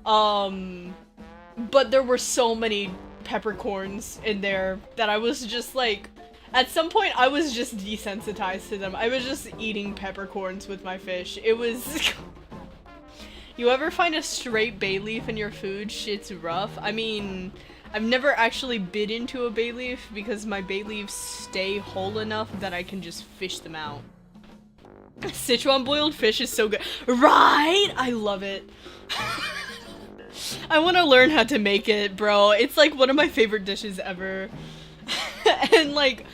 Speaker 1: But there were so many peppercorns in there that I was just like, at some point I was just desensitized to them. I was just eating peppercorns with my fish. It was You ever find a straight bay leaf in your food? Shit's rough. I mean, I've never actually bit into a bay leaf because my bay leaves stay whole enough that I can just fish them out. Sichuan boiled fish is so good. Right? I love it. I want to learn how to make it, bro. It's like one of my favorite dishes ever. And like,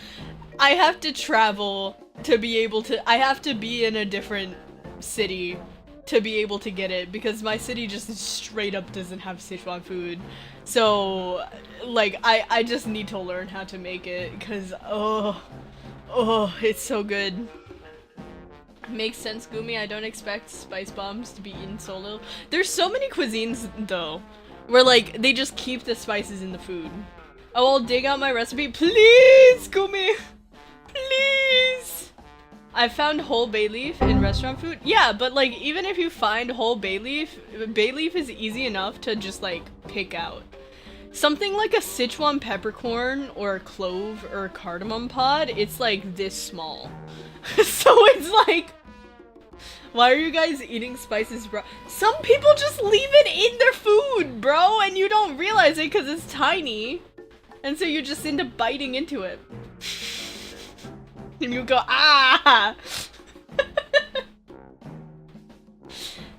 Speaker 1: I have to travel to be able to, I have to be in a different city to be able to get it because my city just straight up doesn't have Sichuan food. So like I just need to learn how to make it because oh it's so good. Makes sense, Gumi. I don't expect spice bombs to be eaten solo. There's so many cuisines though where like they just keep the spices in the food. Oh, I'll dig out my recipe, please, Gumi, please. I found whole bay leaf in restaurant food. Yeah, but like even if you find whole bay leaf is easy enough to just like pick out. Something like a Sichuan peppercorn or a clove or a cardamom pod, it's like this small. So it's like, why are you guys eating spices, bro? Some people just leave it in their food, bro, and you don't realize it because it's tiny. And so you just end up biting into it. And you go, ah!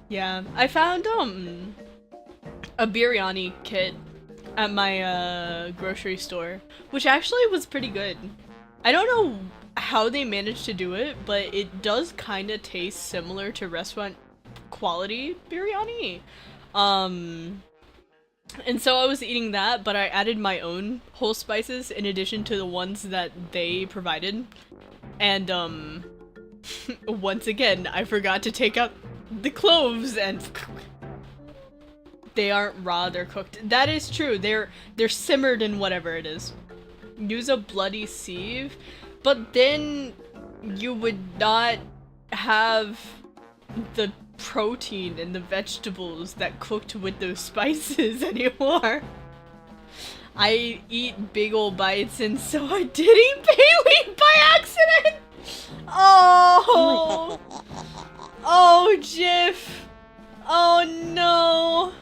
Speaker 1: Yeah, I found, a biryani kit at my, grocery store, which actually was pretty good. I don't know how they managed to do it, but it does kind of taste similar to restaurant quality biryani. And so I was eating that, but I added my own whole spices in addition to the ones that they provided. And, Once again, I forgot to take out the cloves and they aren't raw, they're cooked. That is true. They're simmered in whatever it is. Use a bloody sieve, but then you would not have the protein and the vegetables that cooked with those spices anymore. I eat big ol' bites, and so I did eat bay leaf by accident! Oh! Oh, Jiff! Oh no!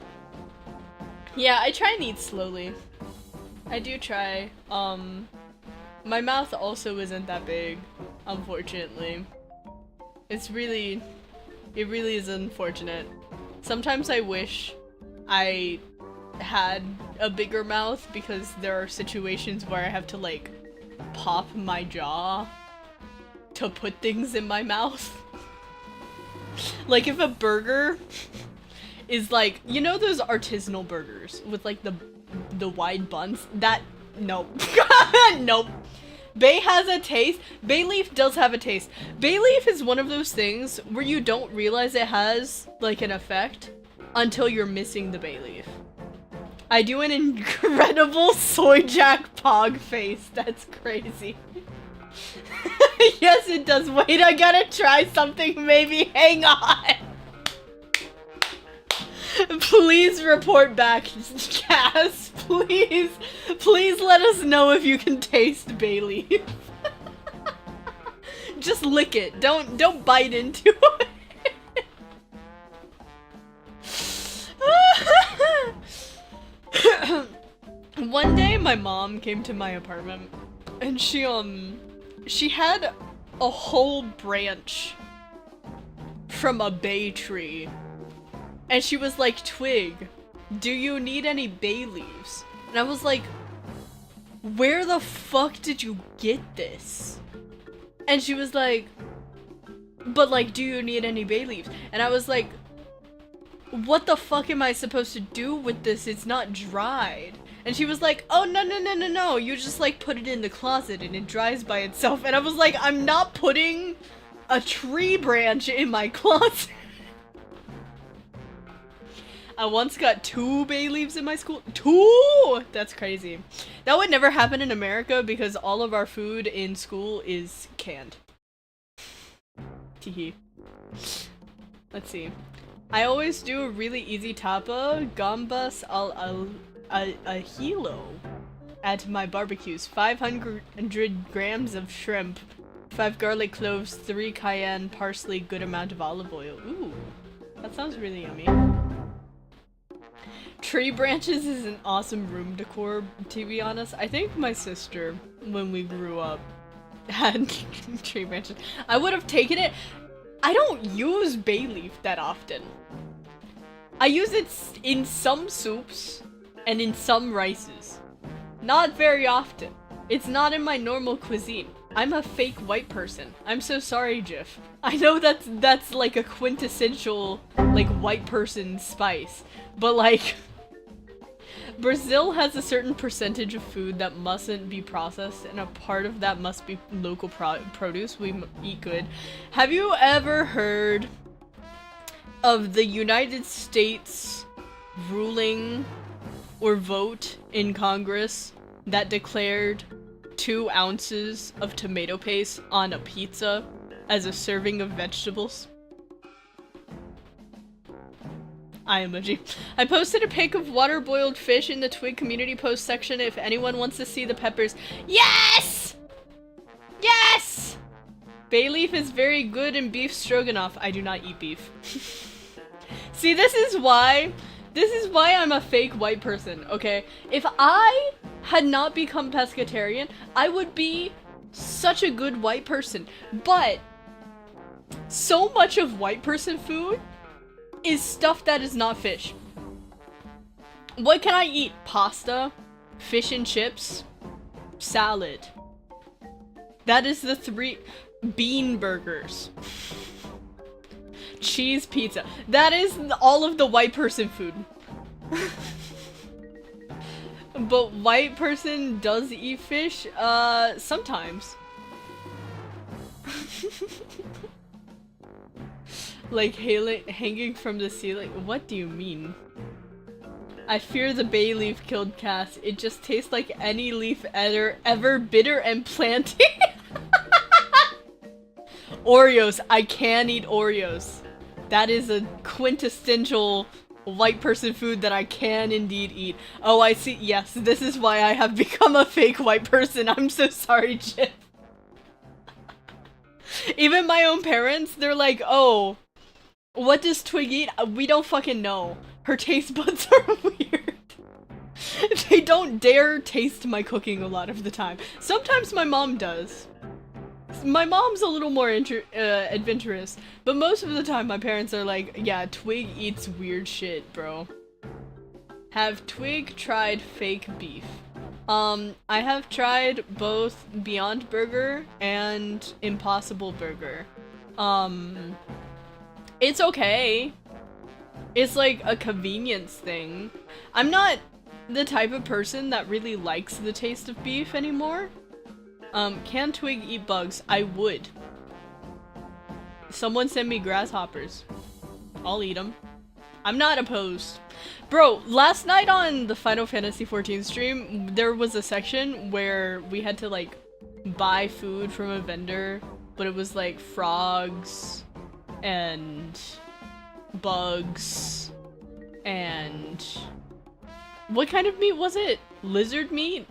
Speaker 1: Yeah, I try and eat slowly. I do try. My mouth also isn't that big, unfortunately. It really is unfortunate. Sometimes I wish I had a bigger mouth because there are situations where I have to like pop my jaw to put things in my mouth. Like if a burger is like, you know those artisanal burgers with like the wide buns? That, nope. Nope. Bay has a taste. Bay leaf does have a taste. Bay leaf is one of those things where you don't realize it has like an effect until you're missing the bay leaf. I do an incredible soy jack pog face. That's crazy. Yes, it does. Wait, I gotta try something maybe. Hang on. Please report back, Cass. Please let us know if you can taste bay leaf. Just lick it. Don't bite into it. One day my mom came to my apartment and she had a whole branch from a bay tree. And she was like, Twig, do you need any bay leaves? And I was like, where the fuck did you get this? And she was like, but like, do you need any bay leaves? And I was like, what the fuck am I supposed to do with this? It's not dried. And she was like, oh, no, you just like put it in the closet and it dries by itself. And I was like, I'm not putting a tree branch in my closet. I once got 2 bay leaves in my school. 2! That's crazy. That would never happen in America because all of our food in school is canned. Teehee. Let's see. I always do a really easy tapa, gambas al hilo at my barbecues. 500 grams of shrimp, 5 garlic cloves, 3 cayenne, parsley, good amount of olive oil. Ooh, that sounds really yummy. Tree branches is an awesome room decor, to be honest. I think my sister, when we grew up, had tree branches. I would have taken it. I don't use bay leaf that often. I use it in some soups and in some rices. Not very often. It's not in my normal cuisine. I'm a fake white person. I'm so sorry, Jiff. I know that's like a quintessential like white person spice, but like Brazil has a certain percentage of food that mustn't be processed, and a part of that must be local produce. We eat good. Have you ever heard of the United States ruling or vote in Congress that declared 2 ounces of tomato paste on a pizza as a serving of vegetables? I emoji. I posted a pic of water-boiled fish in the Twig community post section if anyone wants to see the peppers. Yes! Yes! Bay leaf is very good in beef stroganoff. I do not eat beef. See, this is why I'm a fake white person, okay? If I had not become pescatarian, I would be such a good white person. But so much of white person food is stuff that is not fish. What can I eat? Pasta, fish and chips, salad. That is the 3 bean burgers. Cheese pizza. That is all of the white person food. But white person does eat fish, sometimes. Like hanging from the ceiling. What do you mean? I fear the bay leaf killed Cass. It just tastes like any leaf ever bitter and planty. Oreos. I can eat Oreos. That is a quintessential white person food that I can indeed eat. Oh, I see. Yes, this is why I have become a fake white person. I'm so sorry, Chip. Even my own parents, they're like, oh, what does Twig eat? We don't fucking know. Her taste buds are weird. They don't dare taste my cooking a lot of the time. Sometimes my mom does. My mom's a little more adventurous, but most of the time my parents are like, yeah, Twig eats weird shit, bro. Have Twig tried fake beef? I have tried both Beyond Burger and Impossible Burger. It's okay. It's like a convenience thing. I'm not the type of person that really likes the taste of beef anymore. Can Twig eat bugs? I would. Someone send me grasshoppers. I'll eat them. I'm not opposed. Bro, last night on the Final Fantasy XIV stream, there was a section where we had to like buy food from a vendor, but it was like frogs and bugs and what kind of meat was it? Lizard meat?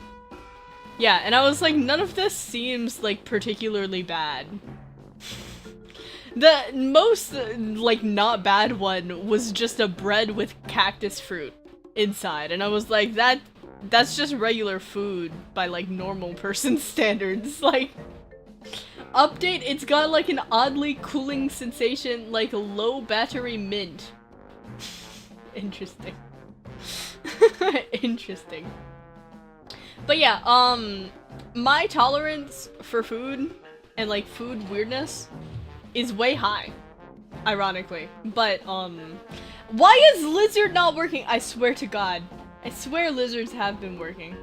Speaker 1: Yeah, and I was like, none of this seems like particularly bad. The most like not bad one was just a bread with cactus fruit inside, and I was like, that's just regular food by like normal person standards. Like, update, it's got like an oddly cooling sensation, like low battery mint. Interesting. Interesting. But yeah, my tolerance for food and like food weirdness is way high, ironically. But why is lizard not working? I swear to God, I swear lizards have been working.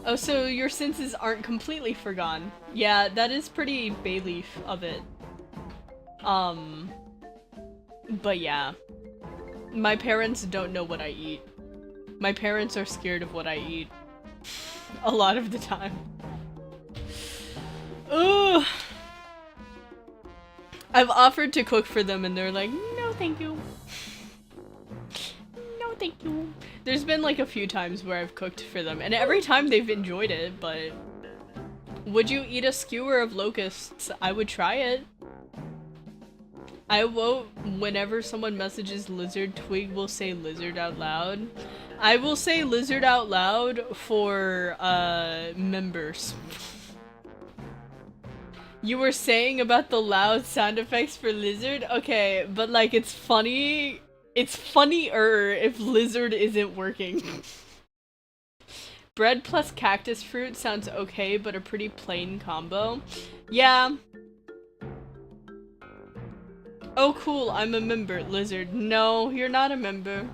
Speaker 1: Oh, so your senses aren't completely forgone. Yeah, that is pretty bay leaf of it. But yeah, my parents don't know what I eat. My parents are scared of what I eat. A lot of the time. Ugh. I've offered to cook for them and they're like, no thank you. No thank you. There's been like a few times where I've cooked for them and every time they've enjoyed it, but... Would you eat a skewer of locusts? I would try it. I won't, whenever someone messages lizard, Twig will say lizard out loud. I will say lizard out loud for, members. You were saying about the loud sound effects for lizard? Okay, but like it's funny. It's funnier if lizard isn't working. Bread plus cactus fruit sounds okay, but a pretty plain combo. Yeah. Oh cool, I'm a member, lizard. No, you're not a member.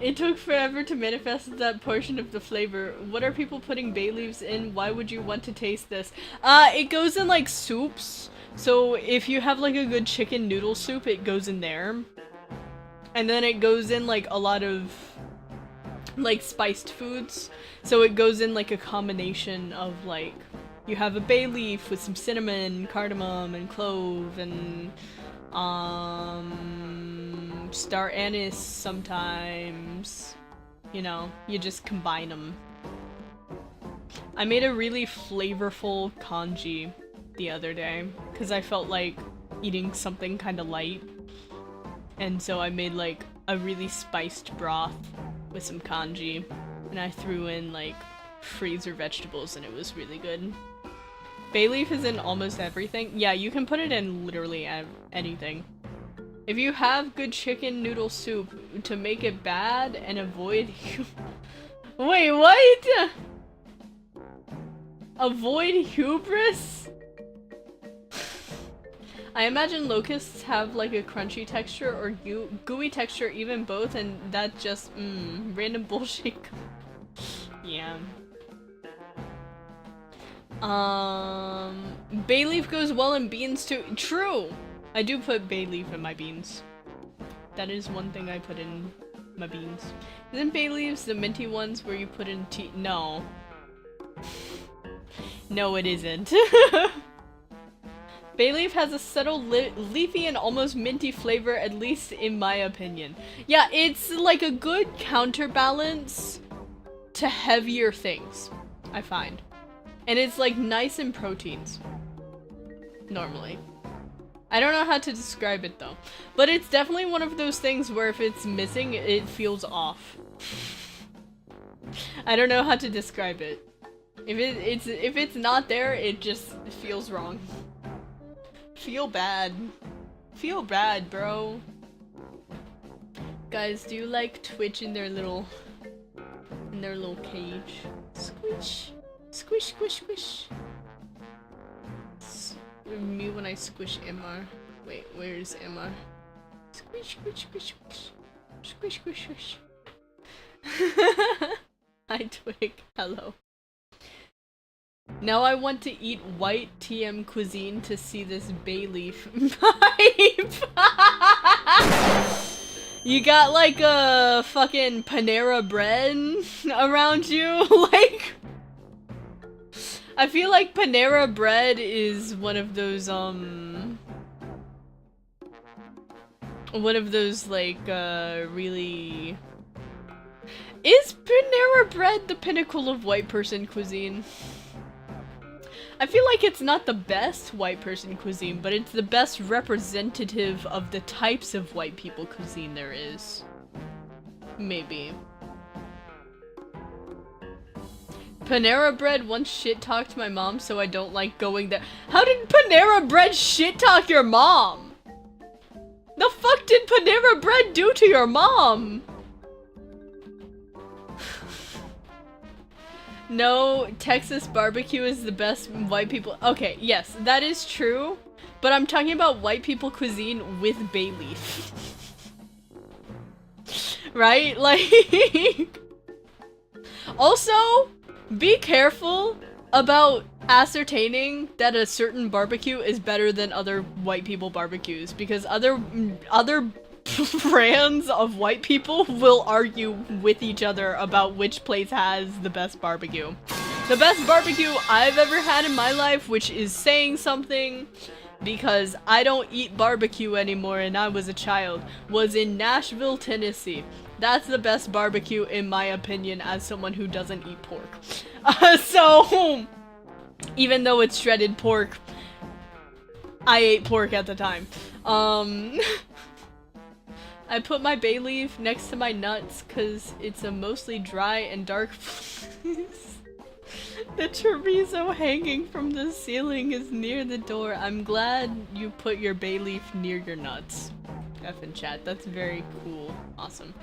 Speaker 1: It took forever to manifest that portion of the flavor. What are people putting bay leaves in? Why would you want to taste this? It goes in like soups. So if you have like a good chicken noodle soup, it goes in there. And then it goes in like a lot of like spiced foods. So it goes in like a combination of like, you have a bay leaf with some cinnamon, cardamom, and clove, and star anise sometimes. You know, you just combine them. I made a really flavorful congee the other day because I felt like eating something kind of light. And so I made like a really spiced broth with some congee, and I threw in like freezer vegetables and it was really good. Bay leaf is in almost everything. Yeah, you can put it in literally anything. If you have good chicken noodle soup, to make it bad and avoid Wait, what? Avoid hubris? I imagine locusts have like a crunchy texture or gooey texture, even both, and that just, random bullshit. Yeah. Bay leaf goes well in beans too. True! I do put bay leaf in my beans. That is one thing I put in my beans. Isn't bay leaves the minty ones where you put in tea? No. No, it isn't. Bay leaf has a subtle leafy and almost minty flavor, at least in my opinion. Yeah, it's like a good counterbalance to heavier things, I find. And it's like nice in proteins. Normally. I don't know how to describe it though. But it's definitely one of those things where if it's missing, it feels off. I don't know how to describe it. If it's not there, it just feels wrong. Feel bad. Feel bad, bro. Guys, do you like Twitch in their little cage? Squish. Squish, squish, squish. Me when I squish Emma. Wait, where's Emma? Squish, squish, squish, squish. Squish, squish, squish. Hi, Twig. Hello. Now I want to eat white TM cuisine to see this bay leaf pipe. You got like a fucking Panera bread around you? Like, I feel like Panera bread is one of those like really. Is Panera bread the pinnacle of white person cuisine? I feel like it's not the best white person cuisine, but it's the best representative of the types of white people cuisine there is. Maybe. Panera bread once shit-talked my mom, so I don't like going there. How did Panera bread shit-talk your mom? The fuck did Panera bread do to your mom? No, Texas barbecue is the best white people. Okay, yes, that is true. But I'm talking about white people cuisine with bay leaf. Right? Like. Also, be careful about ascertaining that a certain barbecue is better than other white people barbecues, because other brands of white people will argue with each other about which place has the best barbecue. The best barbecue I've ever had in my life, which is saying something because I don't eat barbecue anymore and I was a child, was in Nashville, Tennessee. That's the best barbecue in my opinion as someone who doesn't eat pork. So, even though it's shredded pork, I ate pork at the time. I put my bay leaf next to my nuts because it's a mostly dry and dark place. The chorizo hanging from the ceiling is near the door. I'm glad you put your bay leaf near your nuts. F in chat. That's very cool. Awesome.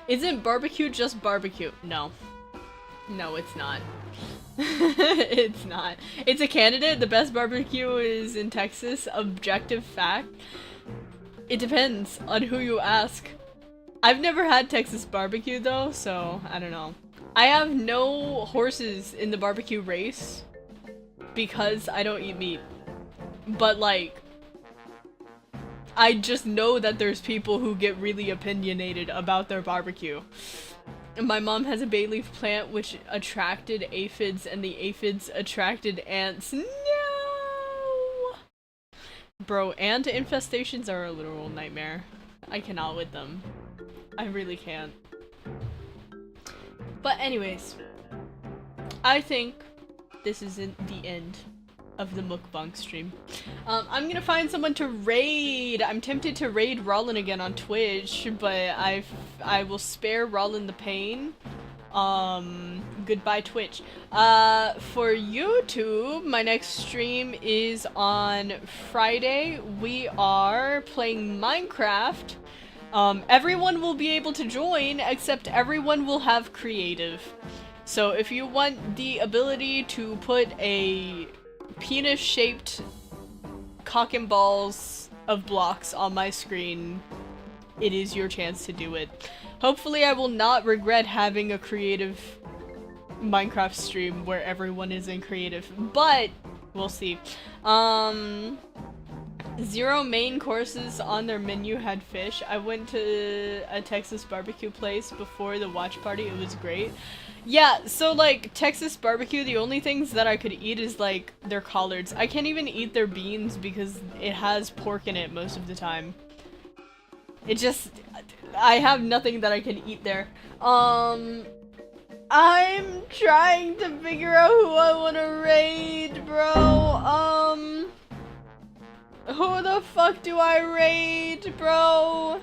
Speaker 1: Isn't barbecue just barbecue? No. No, it's not. It's not. It's a candidate. The best barbecue is in Texas. Objective fact. It depends on who you ask. I've never had Texas barbecue though, so I don't know. I have no horses in the barbecue race because I don't eat meat. But like, I just know that there's people who get really opinionated about their barbecue. And my mom has a bay leaf plant which attracted aphids and the aphids attracted ants. No! Bro, ant infestations are a literal nightmare. I cannot with them. I really can't. But anyways, I think this isn't the end of the mukbang stream. I'm gonna find someone to raid. I'm tempted to raid Rollin again on Twitch, but I will spare Rollin the pain. Goodbye Twitch. For YouTube, my next stream is on Friday. We are playing Minecraft. Everyone will be able to join, except everyone will have creative. So if you want the ability to put a penis-shaped cock and balls of blocks on my screen, it is your chance to do it. Hopefully I will not regret having a creative Minecraft stream where everyone is in creative, but we'll see. 0 main courses on their menu had fish. I went to a Texas barbecue place before the watch party. It was great. Yeah, so like Texas barbecue, the only things that I could eat is like their collards. I can't even eat their beans because it has pork in it most of the time. It just, I have nothing that I can eat there. I'm trying to figure out who I want to raid, bro. Who the fuck do I raid, bro?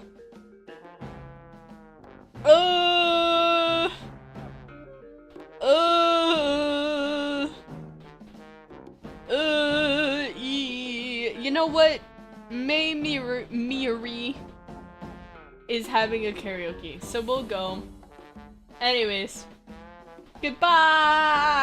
Speaker 1: You know what? Miri is having a karaoke, so we'll go. Anyways, goodbye!